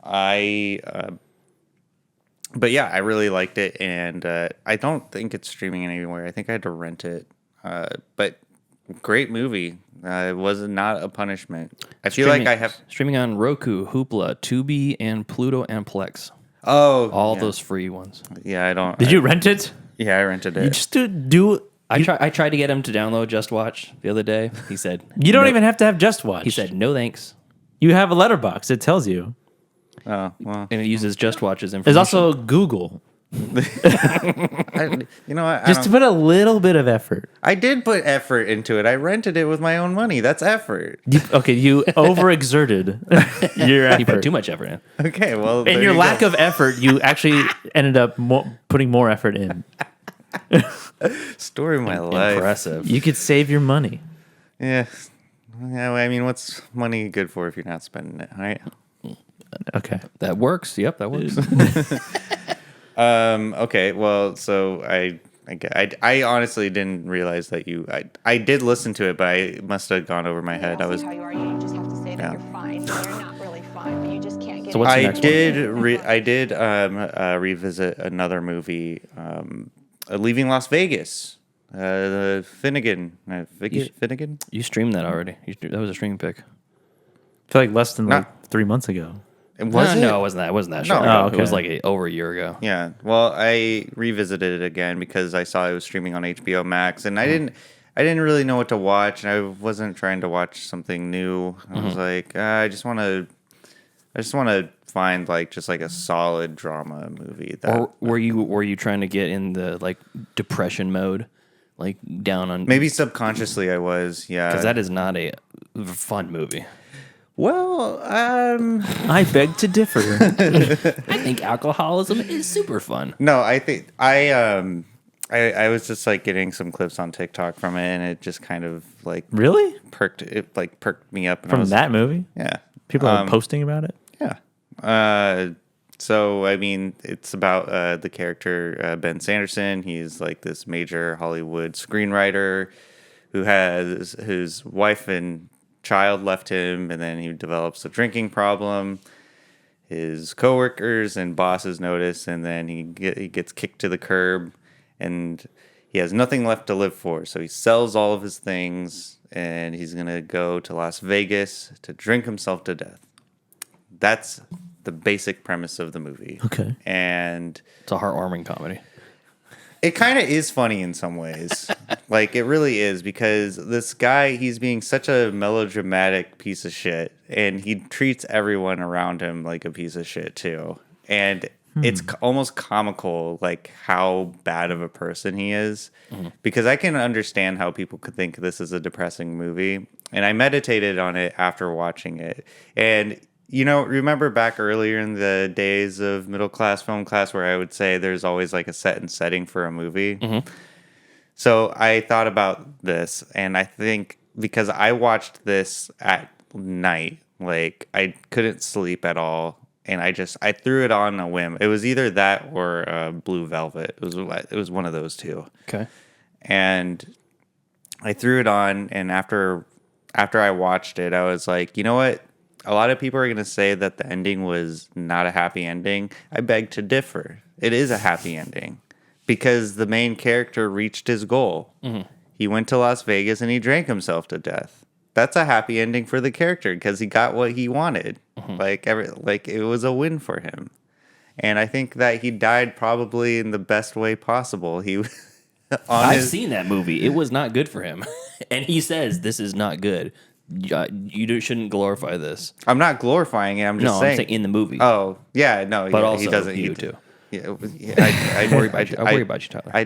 yeah, I really liked it, and I don't think it's streaming anywhere. I think I had to rent it. But great movie. It was not a punishment. I feel like I have streaming on Roku, Hoopla, Tubi, and Pluto and Plex. all Those free ones. Yeah, I don't. Did you rent it? Yeah, I rented it. You just do. I tried to get him to download Just Watch the other day. He said You don't even have to have Just Watch. He said no thanks. You have a letterbox. It tells you. Oh well. And it uses Just Watch's information. There's also Google. You know what? Just to put a little bit of effort. I did put effort into it. I rented it with my own money. That's effort. You overexerted your effort. He put too much effort in. Okay, well, And there your you lack go. of effort, you actually ended up putting more effort in. Story of my life. Impressive. You could save your money. Yeah. Yeah. I mean, what's money good for if you're not spending it, right? Okay. That works. Yep, that works. Okay. Well, so I honestly didn't realize that I did listen to it, but I must have gone over my head. I was. How you are, you just have to say that you're fine. You're not really fine, but you just can't get. So what's the next I did revisit another movie, Leaving Las Vegas. Finnegan. Finnegan. You streamed that already. That was a streaming pick. I feel like less than 3 months ago. Was it? No, it wasn't that. It wasn't that. No. Short Oh, ago. okay. It was like over a year ago. Yeah. Well, I revisited it again because I saw it was streaming on HBO Max, and I didn't really know what to watch, and I wasn't trying to watch something new. I was like, I just want to find just a solid drama movie. Or were you trying to get in the like depression mode, like down on? Maybe subconsciously I was. Yeah. Because that is not a fun movie. Well, I beg to differ. I think alcoholism is super fun. No, I think I was just getting some clips on TikTok from it, and it just kind of Really? perked me up. And From that movie? Yeah. People are posting about it? Yeah. So I mean, it's about the character Ben Sanderson. He's this major Hollywood screenwriter who has his wife and child left him, and then he develops a drinking problem. His coworkers and bosses notice, and then he gets kicked to the curb, and he has nothing left to live for. So he sells all of his things, and he's gonna go to Las Vegas to drink himself to death. That's the basic premise of the movie. Okay. And It's a heartwarming comedy. it kind of is funny in some ways. It really is, because this guy, he's being such a melodramatic piece of shit, and he treats everyone around him like a piece of shit too. And it's almost comical, how bad of a person he is, because I can understand how people could think this is a depressing movie. And I meditated on it after watching it. And remember back earlier in the days of middle class film class where I would say there's always a set and setting for a movie? Mm-hmm. So I thought about this, and I think because I watched this at night, I couldn't sleep at all, and I threw it on a whim. It was either that or Blue Velvet. It was one of those two. Okay. And I threw it on, and after I watched it, I was like, you know what? A lot of people are going to say that the ending was not a happy ending. I beg to differ. It is a happy ending. because the main character reached his goal. Mm-hmm. He went to Las Vegas and he drank himself to death. That's a happy ending for the character because he got what he wanted. Mm-hmm. Like it was a win for him. And I think that he died probably in the best way possible. I've seen that movie. It was not good for him. And he says, this is not good. Shouldn't glorify this. I'm not glorifying it. I'm just saying. I'm saying in the movie. Oh, yeah, no. But yeah, also he doesn't. you too. Yeah, I worry about you. I worry about you, Tyler. I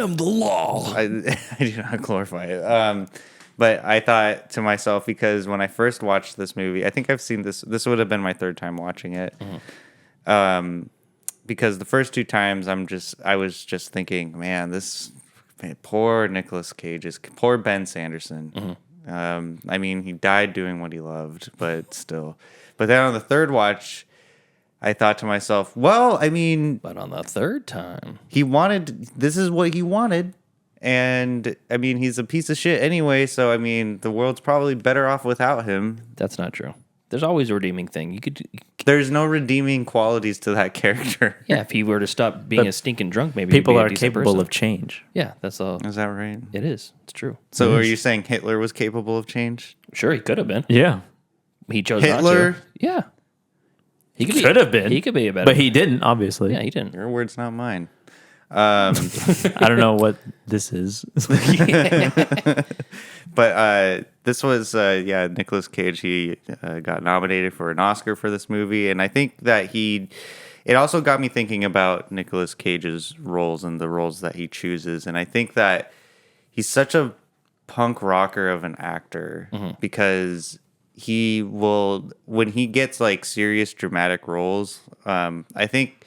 am the law. I do not glorify it. But I thought to myself, because when I first watched this movie, I think I've seen this. This would have been my third time watching it. Mm-hmm. Because the first two times I was just thinking, man, poor Nicolas Cage, poor Ben Sanderson. Mm-hmm. I mean, he died doing what he loved, but still. But then on the third watch, I thought to myself, well, I mean... But on the third time... This is what he wanted. And, I mean, he's a piece of shit anyway, so, I mean, the world's probably better off without him. That's not true. There's always a redeeming thing. There's no redeeming qualities to that character. Yeah, if he were to stop being a stinking drunk, maybe people he'd be a are decent capable person. of change. Yeah, that's all. Is that right? It is. It's true. So are you saying Hitler was capable of change? Sure, he could have been. Yeah. He chose Hitler? not to. Yeah. He could have been. He could be a better. But he didn't, obviously. Yeah, he didn't. Your words, not mine. I don't know what this is. But this was, Nicolas Cage. He got nominated for an Oscar for this movie. And I think that it also got me thinking about Nicolas Cage's roles and the roles that he chooses. And I think that he's such a punk rocker of an actor because he will, when he gets like serious dramatic roles, I think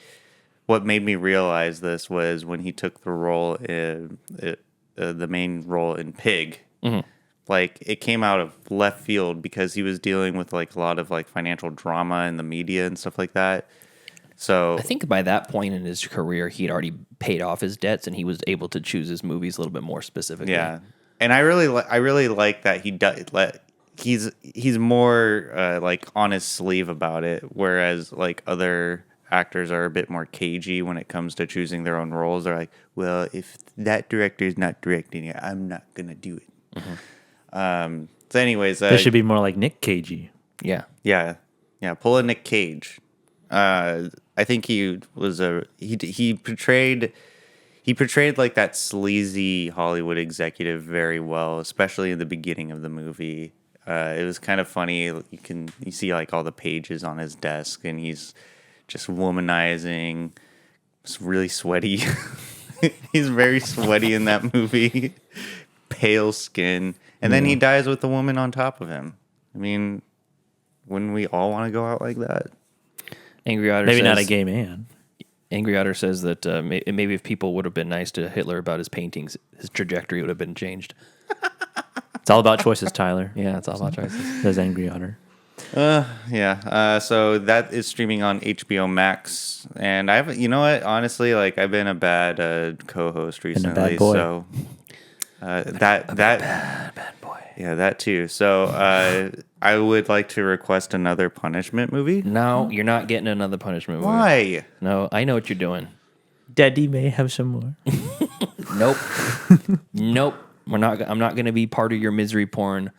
what made me realize this was when he took the role the main role in Pig. Mm-hmm. Like, it came out of left field because he was dealing with like a lot of like financial drama in the media and stuff like that. So I think by that point in his career, he'd already paid off his debts and he was able to choose his movies a little bit more specifically. Yeah, and I really like that he's more like on his sleeve about it, whereas like other actors are a bit more cagey when it comes to choosing their own roles. They're like, well, if that director is not directing it, I'm not gonna do it. Mm-hmm. So anyways, they should be more like Nick Cagey. Yeah. Pull a Nick Cage. I think he was he portrayed like that sleazy Hollywood executive very well, especially in the beginning of the movie. It was kind of funny. You see like all the pages on his desk, and he's just womanizing. It's really sweaty. He's very sweaty in that movie. Pale skin. And then he dies with the woman on top of him. I mean, wouldn't we all want to go out like that? Angry Otter Maybe says, not a gay man. Angry Otter says that maybe if people would have been nice to Hitler about his paintings, his trajectory would have been changed. It's all about choices, Tyler. Yeah, it's all about choices. Says Angry Otter. So that is streaming on HBO Max, and you know what? Honestly, like I've been a bad co-host recently, bad boy. so bad boy. Yeah, that too. So I would like to request another punishment movie. No, you're not getting another punishment movie. Why? No, I know what you're doing. Daddy may have some more. Nope. Nope. I'm not going to be part of your misery porn.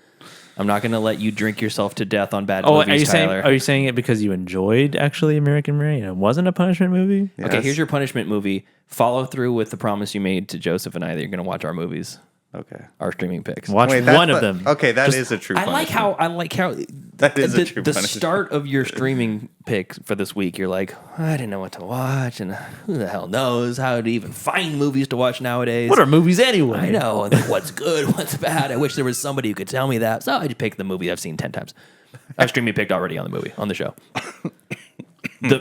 I'm not going to let you drink yourself to death on bad movies, Tyler. Are you saying it because you enjoyed actually American Mary and it wasn't a punishment movie? Yes. Okay, here's your punishment movie. Follow through with the promise you made to Joseph and I that you're going to watch our movies. Okay. Our streaming picks. Watch one of them. Okay, that is a true punishment. I like how that is a true the punishment. start of your streaming pick for this week, you're like, I didn't know what to watch, and who the hell knows how to even find movies to watch nowadays. What are movies anyway? I know. And like, what's good, what's bad. I wish there was somebody who could tell me that. So I just picked the movie I've seen 10 times. I've streaming picked already on the show. They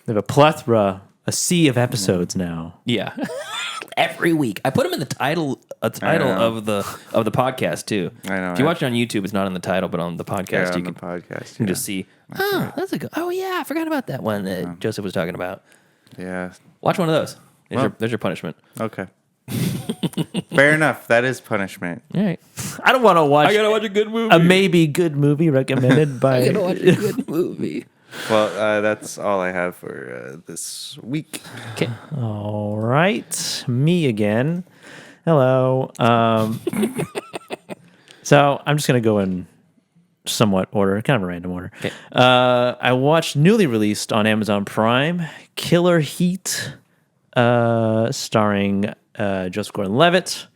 have a plethora, a sea of episodes now. Yeah. Every week. I put them in the title of the podcast too. I know. If you watch it on YouTube, it's not in the title, but on the podcast, you can just see. That's a good. Oh yeah, I forgot about that one that Joseph was talking about. Yeah. Watch one of those. There's your punishment. Okay. Fair enough. That is punishment. All right. I don't want to watch. I gotta watch a good movie. A maybe good movie recommended by. I gotta watch a good movie. Well, that's all I have for this week. Okay. All right, me again. Hello. So I'm just gonna go in somewhat order, kind of a random order. Okay. I watched newly released on Amazon Prime, Killer Heat, starring Joseph Gordon-Levitt,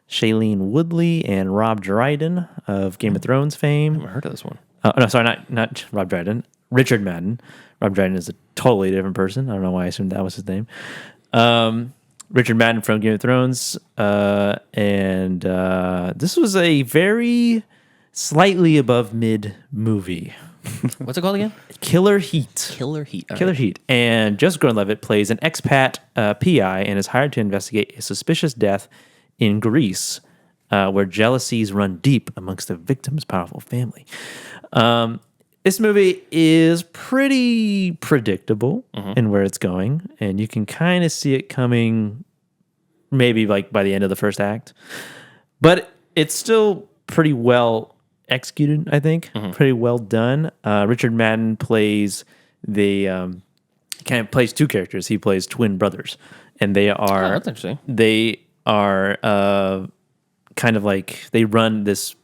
Shailene Woodley, and Rob Dryden of Game of Thrones fame. I haven't heard of this one. No, sorry, not Rob Dryden. Richard Madden. Rob Dryden is a totally different person. I don't know why I assumed that was his name. Richard Madden from Game of Thrones. And this was a very slightly above mid movie. What's it called again? Killer Heat. Killer Heat. All Killer right. Heat. And Joseph Gordon-Levitt plays an expat PI and is hired to investigate a suspicious death in Greece, where jealousies run deep amongst the victim's powerful family. This movie is pretty predictable in where it's going, and you can kind of see it coming maybe like by the end of the first act. But it's still pretty well executed, I think. Pretty well done. Richard Madden plays plays two characters. He plays twin brothers, and they are that's interesting. They are kind of like they run this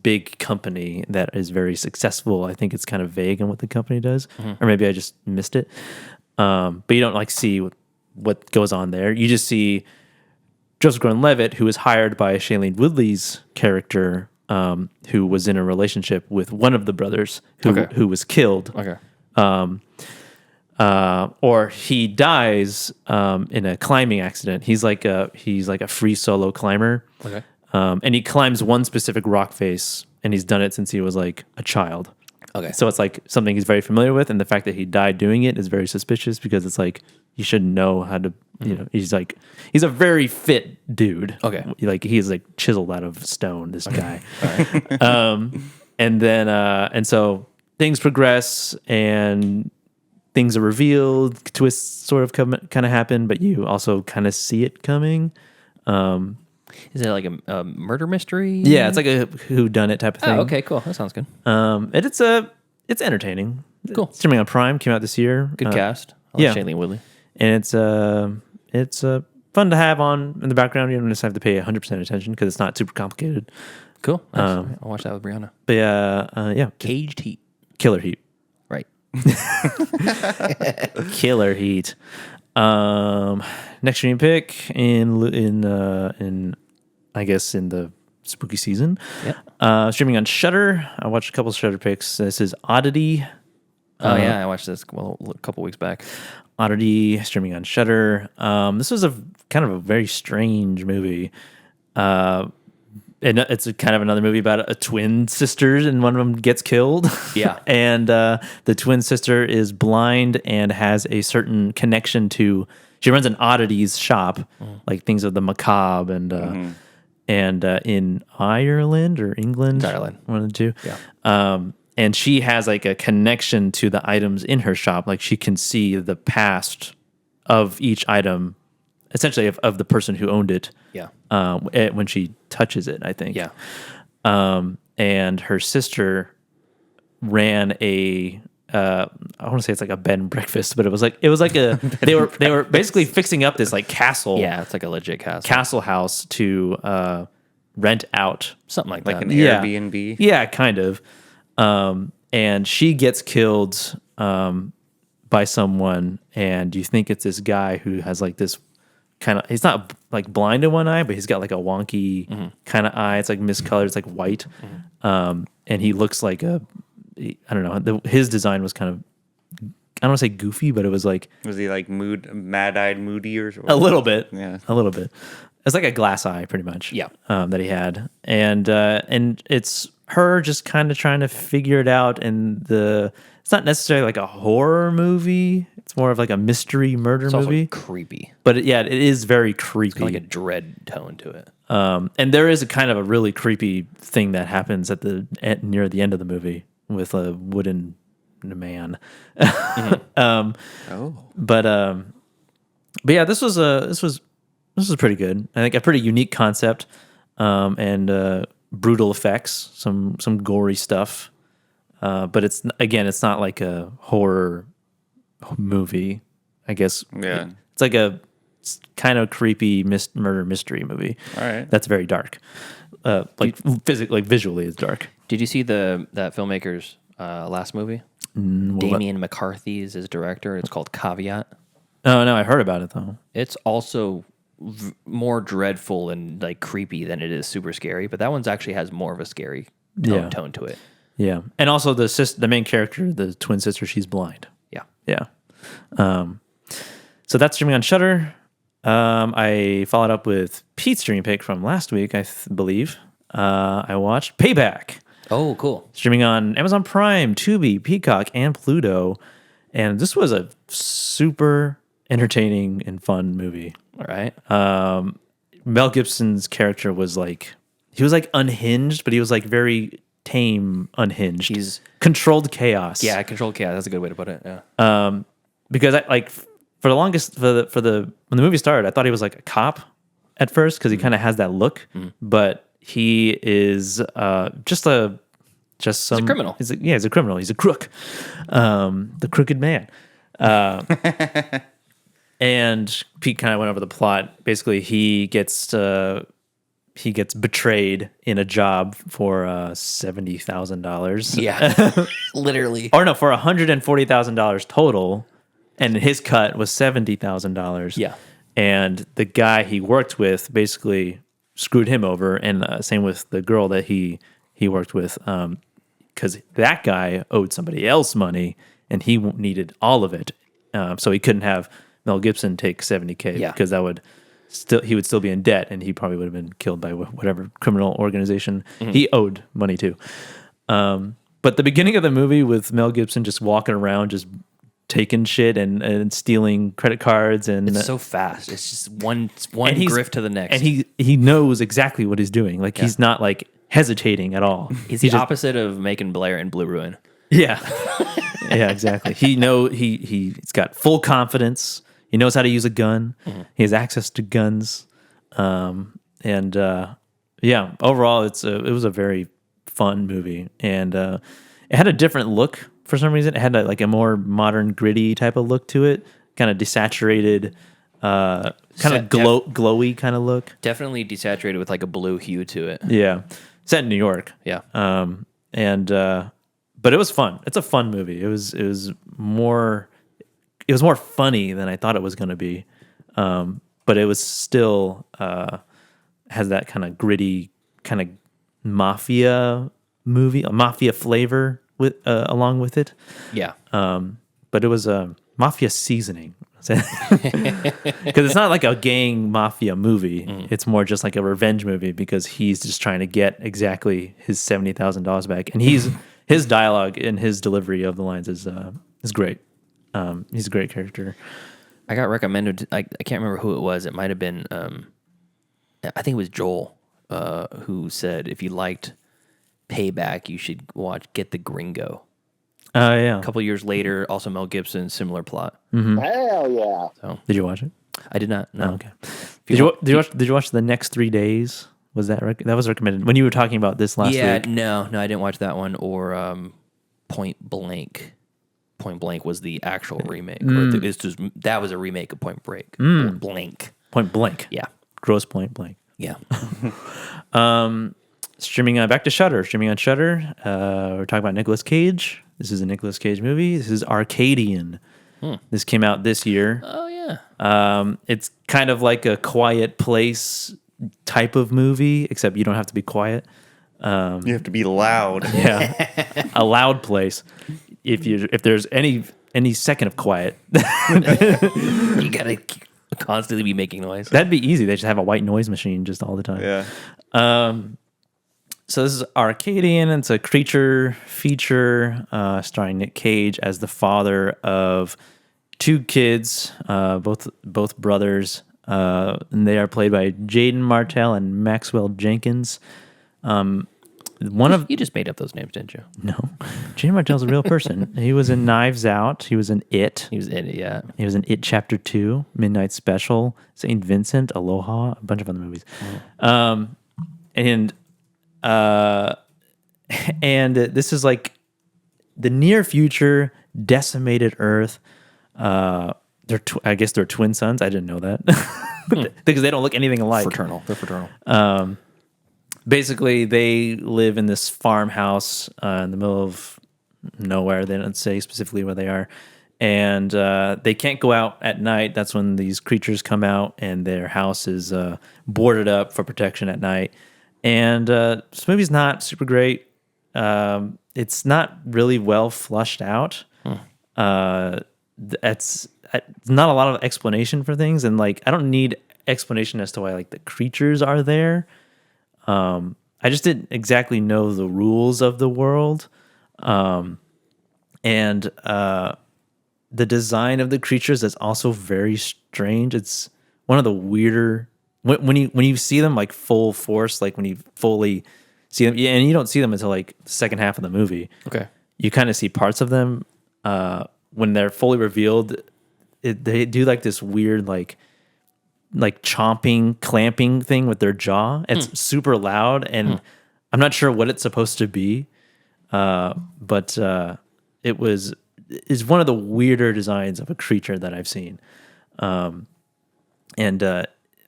big company that is very successful. I think it's kind of vague on what the company does, or maybe I just missed it. But you don't like see what goes on there. You just see Joseph Gordon-Levitt, who is hired by Shailene Woodley's character, who was in a relationship with one of the brothers who was killed. Okay. Or he dies in a climbing accident. He's like a free solo climber. Okay. And he climbs one specific rock face, and he's done it since he was like a child. Okay. So it's like something he's very familiar with, and the fact that he died doing it is very suspicious because it's like you should know how to, he's a very fit dude. Okay. Like he's like chiseled out of stone, this guy. And so things progress and things are revealed, twists sort of kind of happen, but you also kind of see it coming. Is it like a murder mystery? Yeah, it's like a whodunit type of thing. Oh, okay, cool. That sounds good. And it's entertaining. Cool. It's streaming on Prime. Came out this year. Good cast. I like Shailene Woodley. And it's fun to have on in the background. You don't just have to pay 100% attention because it's not super complicated. Cool. Nice. I'll watch that with Brianna. But yeah, Caged Heat. Killer Heat. Right. Killer Heat. Next stream pick in I guess in the spooky season. Yep. Streaming on Shudder. I watched a couple of Shudder picks. This is Oddity. Oh yeah, I watched this a couple weeks back. Oddity streaming on Shudder. This was a kind of a very strange movie. And it's kind of another movie about a twin sisters, and one of them gets killed. Yeah. And the twin sister is blind and has a certain connection to. She runs an oddities shop, like things of the macabre, and in Ireland or England, Ireland, one of the two. Yeah. And she has like a connection to the items in her shop. Like she can see the past of each item, essentially of the person who owned it. Yeah. When she touches it, I think. Yeah. And her sister ran a I want to say it's like a bed and breakfast, but it was like a they were basically fixing up this like castle. Yeah, it's like a legit castle house to rent out, something like that. Like an Airbnb. Yeah, kind of. And she gets killed by someone, and you think it's this guy who has like this kind of, he's not like blind in one eye, but he's got like a wonky kind of eye. It's like miscolored. It's like white. And he looks like I don't know. His design was kind of, I don't want to say goofy, but it was like. Was he like mad-eyed, moody or something? A little bit. Yeah. A little bit. It's like a glass eye pretty much. Yeah. That he had. And it's her just kind of trying to figure it out. And it's not necessarily like a horror movie. It's more of like a mystery murder movie. Also creepy. But it is very creepy. It's got like a dread tone to it. And there is a kind of a really creepy thing that happens near the end of the movie with a wooden man. But yeah, this was pretty good. I think a pretty unique concept, and brutal effects, some gory stuff. But it's not like a horror movie. I guess it's like a kind of creepy murder mystery movie. All right. That's very dark. Physically, visually, it's dark. Did you see that filmmaker's last movie? Damien McCarthy is his director. It's called Caveat. Oh no, I heard about it though. It's also more dreadful and like creepy than it is super scary, but that one's actually has more of a scary tone to it. Yeah, and also the main character, the twin sister, she's blind. Yeah. So that's streaming on Shudder. I followed up with Pete's stream pick from last week, I believe. I watched Payback. Oh, cool. Streaming on Amazon Prime, Tubi, Peacock, and Pluto. And this was a super entertaining and fun movie. All right. Mel Gibson's character was he was unhinged, but he was very tame, unhinged. He's controlled chaos. Yeah, controlled chaos. That's a good way to put it. Yeah. Because for the longest when the movie started, I thought he was like a cop at first because he kind of has that look, but he is just some criminal. He's a criminal. He's a crook, the crooked man. And Pete kind of went over the plot. Basically, he gets betrayed in a job for $70,000. Yeah, literally. Or no, for $140,000 total, and his cut was $70,000. Yeah, and the guy he worked with basically screwed him over, and same with the girl that he worked with, because that guy owed somebody else money, and he needed all of it, so he couldn't have Mel Gibson take $70K because he would still be in debt, and he probably would have been killed by whatever criminal organization he owed money to. But the beginning of the movie with Mel Gibson just walking around, just taking shit and stealing credit cards, and it's so fast. It's just one grift to the next, and he knows exactly what he's doing. He's not hesitating at all. He's the opposite of Macon Blair in Blue Ruin. Yeah, yeah, exactly. He's got full confidence. He knows how to use a gun. He has access to guns, overall, it was a very fun movie, and it had a different look for some reason. It had a more modern, gritty type of look to it, kind of desaturated, kind of glowy kind of look. Definitely desaturated with a blue hue to it. Yeah, set in New York. Yeah, but it was fun. It's a fun movie. It was more funny than I thought it was going to be, but it was still has that kind of gritty, kind of mafia flavor with along with it. Yeah, but it was a mafia seasoning because it's not like a gang mafia movie. It's more just like a revenge movie because he's just trying to get exactly his $70,000 back, and his dialogue and his delivery of the lines is great. He's a great character. I got recommended. I can't remember who it was. It might have been. I think it was Joel who said if you liked Payback, you should watch Get the Gringo. Oh yeah. A couple years later, also Mel Gibson, similar plot. Hell yeah. So did you watch it? I did not. No. Oh, okay. Did you watch The Next 3 Days? Was that that was recommended when you were talking about this last week? Yeah, no, I didn't watch that one or Point Blank. Point Blank was the actual remake. That was a remake of Point Break. Blank. Point Blank. Yeah. Gross Point Blank. Yeah. Streaming back to Shudder. Streaming on Shudder. We're talking about Nicolas Cage. This is a Nicolas Cage movie. This is Arcadian. This came out this year. Oh yeah. It's kind of like a Quiet Place type of movie, except you don't have to be quiet. You have to be loud. Yeah. A loud place. If there's any second of quiet, you gotta constantly be making noise. That'd be easy. They just have a white noise machine just all the time. Yeah. So this is Arcadian. It's a creature feature starring Nick Cage as the father of two kids, both brothers, and they are played by Jaden Martell and Maxwell Jenkins. You just made up those names, didn't you? No, Jaden Martell's a real person. He was in Knives Out. He was in It. He was in it, yeah. He was in It Chapter 2, Midnight Special, St. Vincent, Aloha, a bunch of other movies. And this is like the near future, decimated Earth. I guess they're twin sons. I didn't know that because they don't look anything alike. They're fraternal. Basically, they live in this farmhouse in the middle of nowhere. They don't say specifically where they are. And they can't go out at night. That's when these creatures come out, and their house is boarded up for protection at night. And this movie's not super great. It's not really well flushed out. It's not a lot of explanation for things, and like I don't need explanation as to why like the creatures are there. I just didn't exactly know the rules of the world, and the design of the creatures is also very strange. It's one of the weirder when you see them like full force, like when you fully see them, and you don't see them until like the second half of the movie. Okay, you kind of see parts of them when they're fully revealed. They do like this weird like chomping, clamping thing with their jaw. It's super loud, and I'm not sure what it's supposed to be, but is one of the weirder designs of a creature that I've seen. And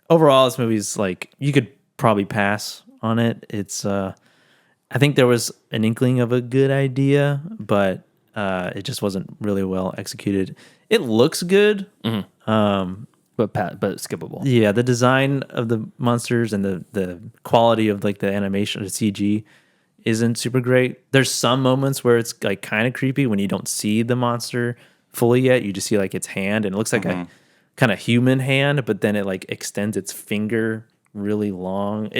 overall, this movie's like you could probably pass on it. It's I think there was an inkling of a good idea, but it just wasn't really well executed. It looks good, but skippable. Yeah, the design of the monsters and the quality of like the animation, the CG, isn't super great. There's some moments where it's like kind of creepy when you don't see the monster fully yet. You just see like its hand, and it looks like a kind of human hand, but then it like extends its finger really long.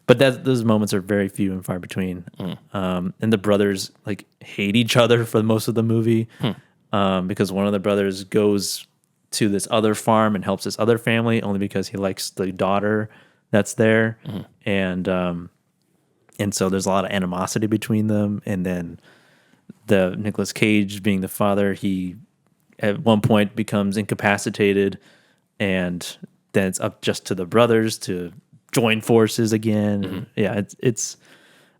But those moments are very few and far between. And the brothers like hate each other for most of the movie because one of the brothers goes to this other farm and helps this other family only because he likes the daughter that's there. And so there's a lot of animosity between them. And then the Nicolas Cage being the father, he at one point becomes incapacitated, and then it's up just to the brothers to join forces again. Yeah, it's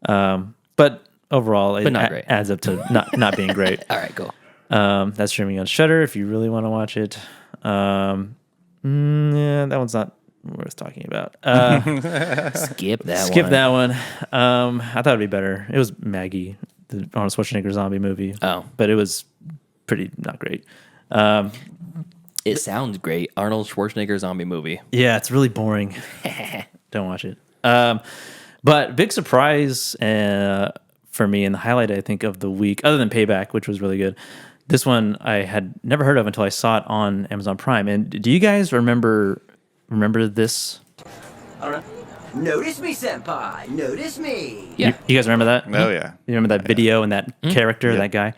but overall it not great. Adds up to not being great. All right, cool. That's streaming on Shudder if you really want to watch it. Yeah, that one's not worth talking about. Skip that one. I thought it'd be better. It was Maggie, the Arnold Schwarzenegger zombie movie. Oh, but it was pretty not great. It sounds great. Arnold Schwarzenegger zombie movie. Yeah, it's really boring. Don't watch it. But big surprise for me, and the highlight I think of the week, other than Payback, which was really good. This one I had never heard of until I saw it on Amazon Prime. And do you guys remember this? All right. Notice me, senpai. Notice me. Yeah. You guys remember that? Oh, yeah. You remember that video and that character, that guy?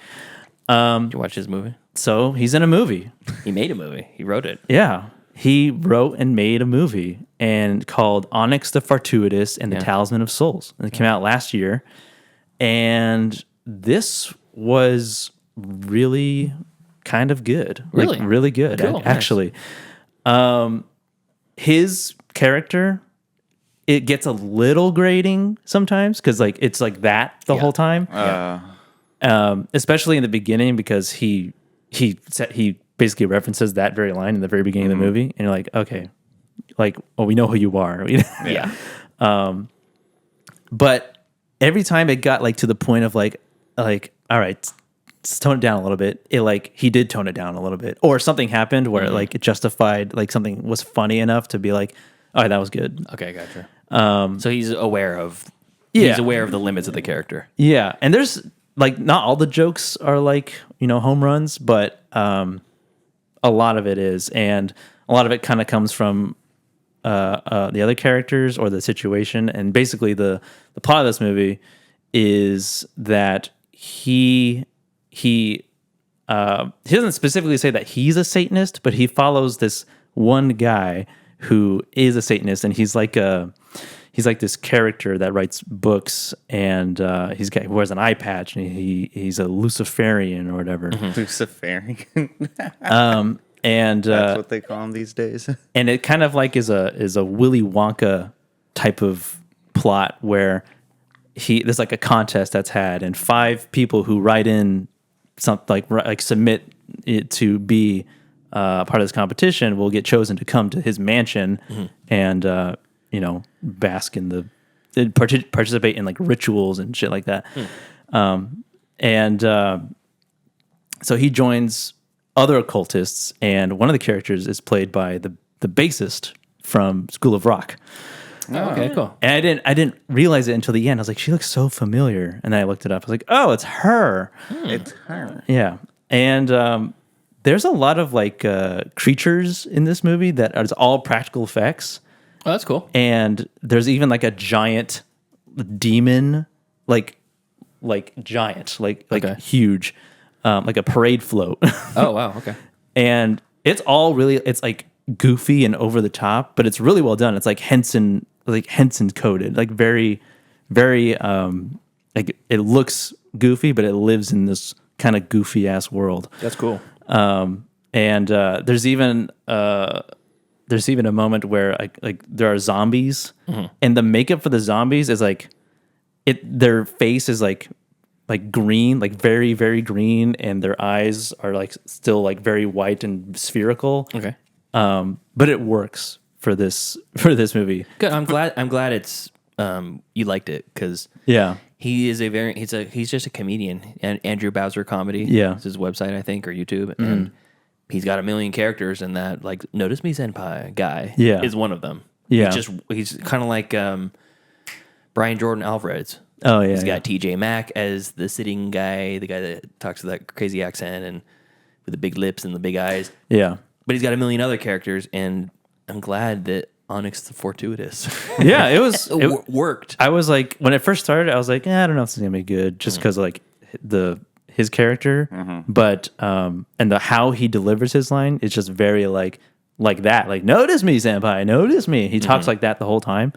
Did you watch his movie? So he's in a movie. He made a movie. He wrote it. Yeah. He wrote and made a movie and called Onyx the Fortuitous and the Talisman of Souls. And it came out last year. And this was really kind of good. Really? Like, really good, Cool. actually. His character, it gets a little grating sometimes because like it's like that the whole time. Especially in the beginning because he basically references that very line in the very beginning of the movie, and you're like, okay, like, well, we know who you are. Yeah. But every time it got like to the point of like, all right, let's tone it down a little bit. It like he did tone it down a little bit, or something happened where like it justified, like something was funny enough to be like, all right, that was good. Okay, gotcha. So he's aware of he's aware of the limits of the character. Yeah, and there's like not all the jokes are like home runs, but a lot of it is, and a lot of it kind of comes from the other characters or the situation. And basically, the plot of this movie is that he doesn't specifically say that he's a Satanist, but he follows this one guy who is a Satanist, and he's like this character that writes books, and he wears an eye patch, and he's a Luciferian or whatever. Luciferian. And that's what they call him these days. And it kind of like is a Willy Wonka type of plot where there's like a contest that's had, and 5 people who write in something like submit it to be part of this competition will get chosen to come to his mansion and bask in participate in like rituals and shit like that. So he joins other occultists, and one of the characters is played by the bassist from School of Rock. Oh, okay, cool. And I didn't realize it until the end. I was like, she looks so familiar. And then I looked it up. I was like, oh, it's her. It's her. Yeah. And there's a lot of like creatures in this movie that are all practical effects. Oh, that's cool. And there's even like a giant demon, like giant, like huge, like a parade float. Oh, wow. Okay. And it's like goofy and over the top, but it's really well done. It's like Henson coded, like very, very, like it looks goofy, but it lives in this kind of goofy ass world. That's cool. And there's even a moment where like there are zombies, and the makeup for the zombies is like their face is like green, like very, very green, and their eyes are like still like very white and spherical. Okay. But it works for this movie. Good. I'm glad it's you liked it, because he's just a comedian, and Andrew Bowser Comedy. Yeah, is his website, I think, or YouTube, and he's got a million characters, and that like Notice Me Senpai guy is one of them. Yeah, he's kind of like Brian Jordan Alvarez. Oh yeah, he's got TJ Maxx as the sitting guy, the guy that talks with that crazy accent and with the big lips and the big eyes. Yeah. But he's got a million other characters, and I'm glad that Onyx the Fortuitous. Yeah, it worked. I was like, when it first started, I was like, I don't know if this is gonna be good, just because like his character, but and how he delivers his line is just very like that, like notice me, senpai, notice me. He talks like that the whole time.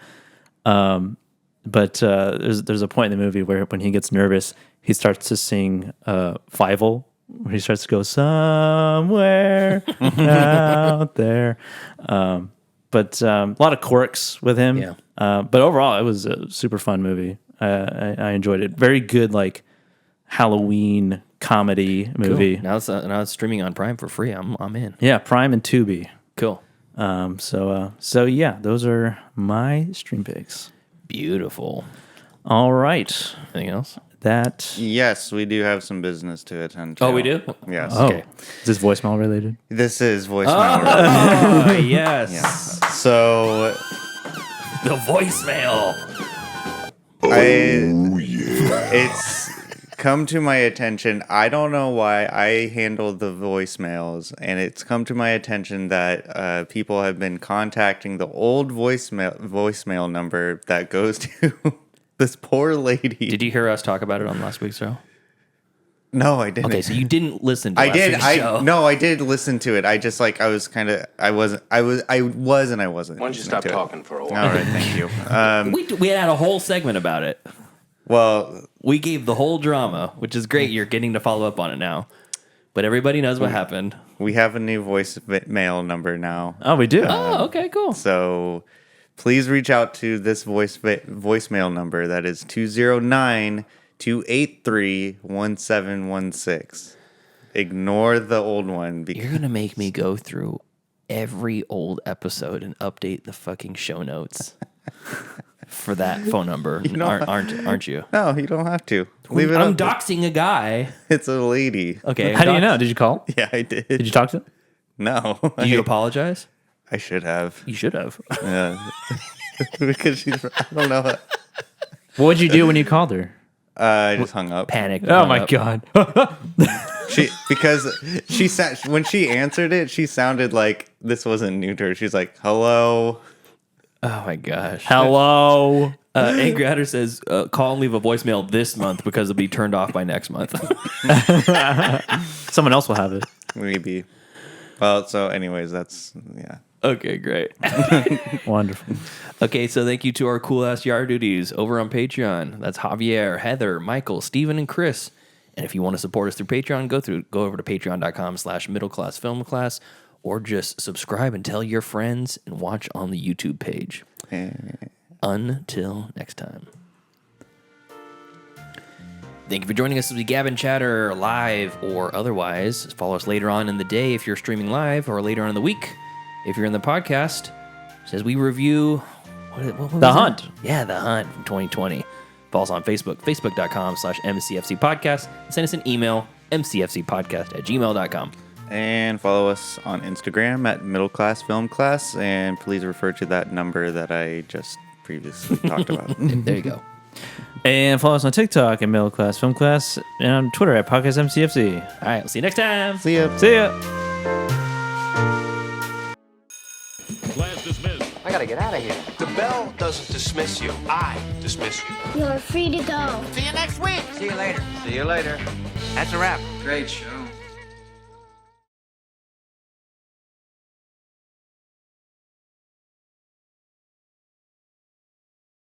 But there's a point in the movie where when he gets nervous, he starts to sing Fievel. Where he starts to go somewhere out there. But a lot of quirks with him. Yeah. But overall, it was a super fun movie. I enjoyed it. Very good, like Halloween comedy movie. Cool. Now it's streaming on Prime for free. I'm in. Yeah, Prime and Tubi. Cool. So yeah, those are my stream picks. Beautiful. All right. Anything else? Yes, we do have some business to attend to. Oh, we do? Yes. Oh. Okay. Is this voicemail related? This is voicemail related. Oh, yes. So the voicemail. It's come to my attention. I don't know why I handled the voicemails, and it's come to my attention that people have been contacting the old voicemail number that goes to this poor lady. Did you hear us talk about it on last week's show? No, I didn't. Okay, so you didn't listen to I last did. week's show. No, I did listen to it. I just like I wasn't. I was and I wasn't. Why don't you stop talking for a while? All right, thank you. We had a whole segment about it. Well, we gave the whole drama, which is great. You're getting to follow up on it now, but everybody knows what happened. We have a new voicemail number now. Oh, we do. Oh, okay, cool. So please reach out to this voicemail number. That is 209-283-1716. Ignore the old one. You're going to make me go through every old episode and update the fucking show notes for that phone number. Aren't you? No, you don't have to. Leave it I'm up. doxing a guy. It's a lady. Okay. How do you know? Did you call? Yeah, I did. Did you talk to him? No. Did you apologize? I should have. You should have. Yeah. Because I don't know. What would you do when you called her? I just hung up. Panicked. Oh my god. When she answered it, she sounded like this wasn't new to her. She's like, "Hello." Oh my gosh. Hello. Angry Otter says, call and leave a voicemail this month because it'll be turned off by next month. Someone else will have it. Maybe. Well, so anyways, yeah. Okay, great. Wonderful. Okay, so thank you to our cool ass yard duties over on Patreon. That's Javier, Heather, Michael, Steven, and Chris. And if you want to support us through Patreon, go over to patreon.com/middleclassfilmclass, or just subscribe and tell your friends and watch on the YouTube page. Until next time. Thank you for joining us as we gab and chatter live or otherwise. Follow us later on in the day if you're streaming live, or later on in the week if you're in the podcast. As we review what The Hunt. Yeah, The Hunt from 2020. Follow us on Facebook, facebook.com/MCFC podcast. Send us an email, mcfcpodcast@gmail.com. And follow us on Instagram at Middle Class Film Class. And please refer to that number that I just previously talked about. There you go. And follow us on TikTok at Middle Class Film Class, and on Twitter at Podcast MCFC. All right, we'll see you next time. See ya. See ya. Class dismissed. I gotta get out of here. The bell doesn't dismiss you. I dismiss you. You're free to go. See you next week. See you later. See you later. That's a wrap. Great show.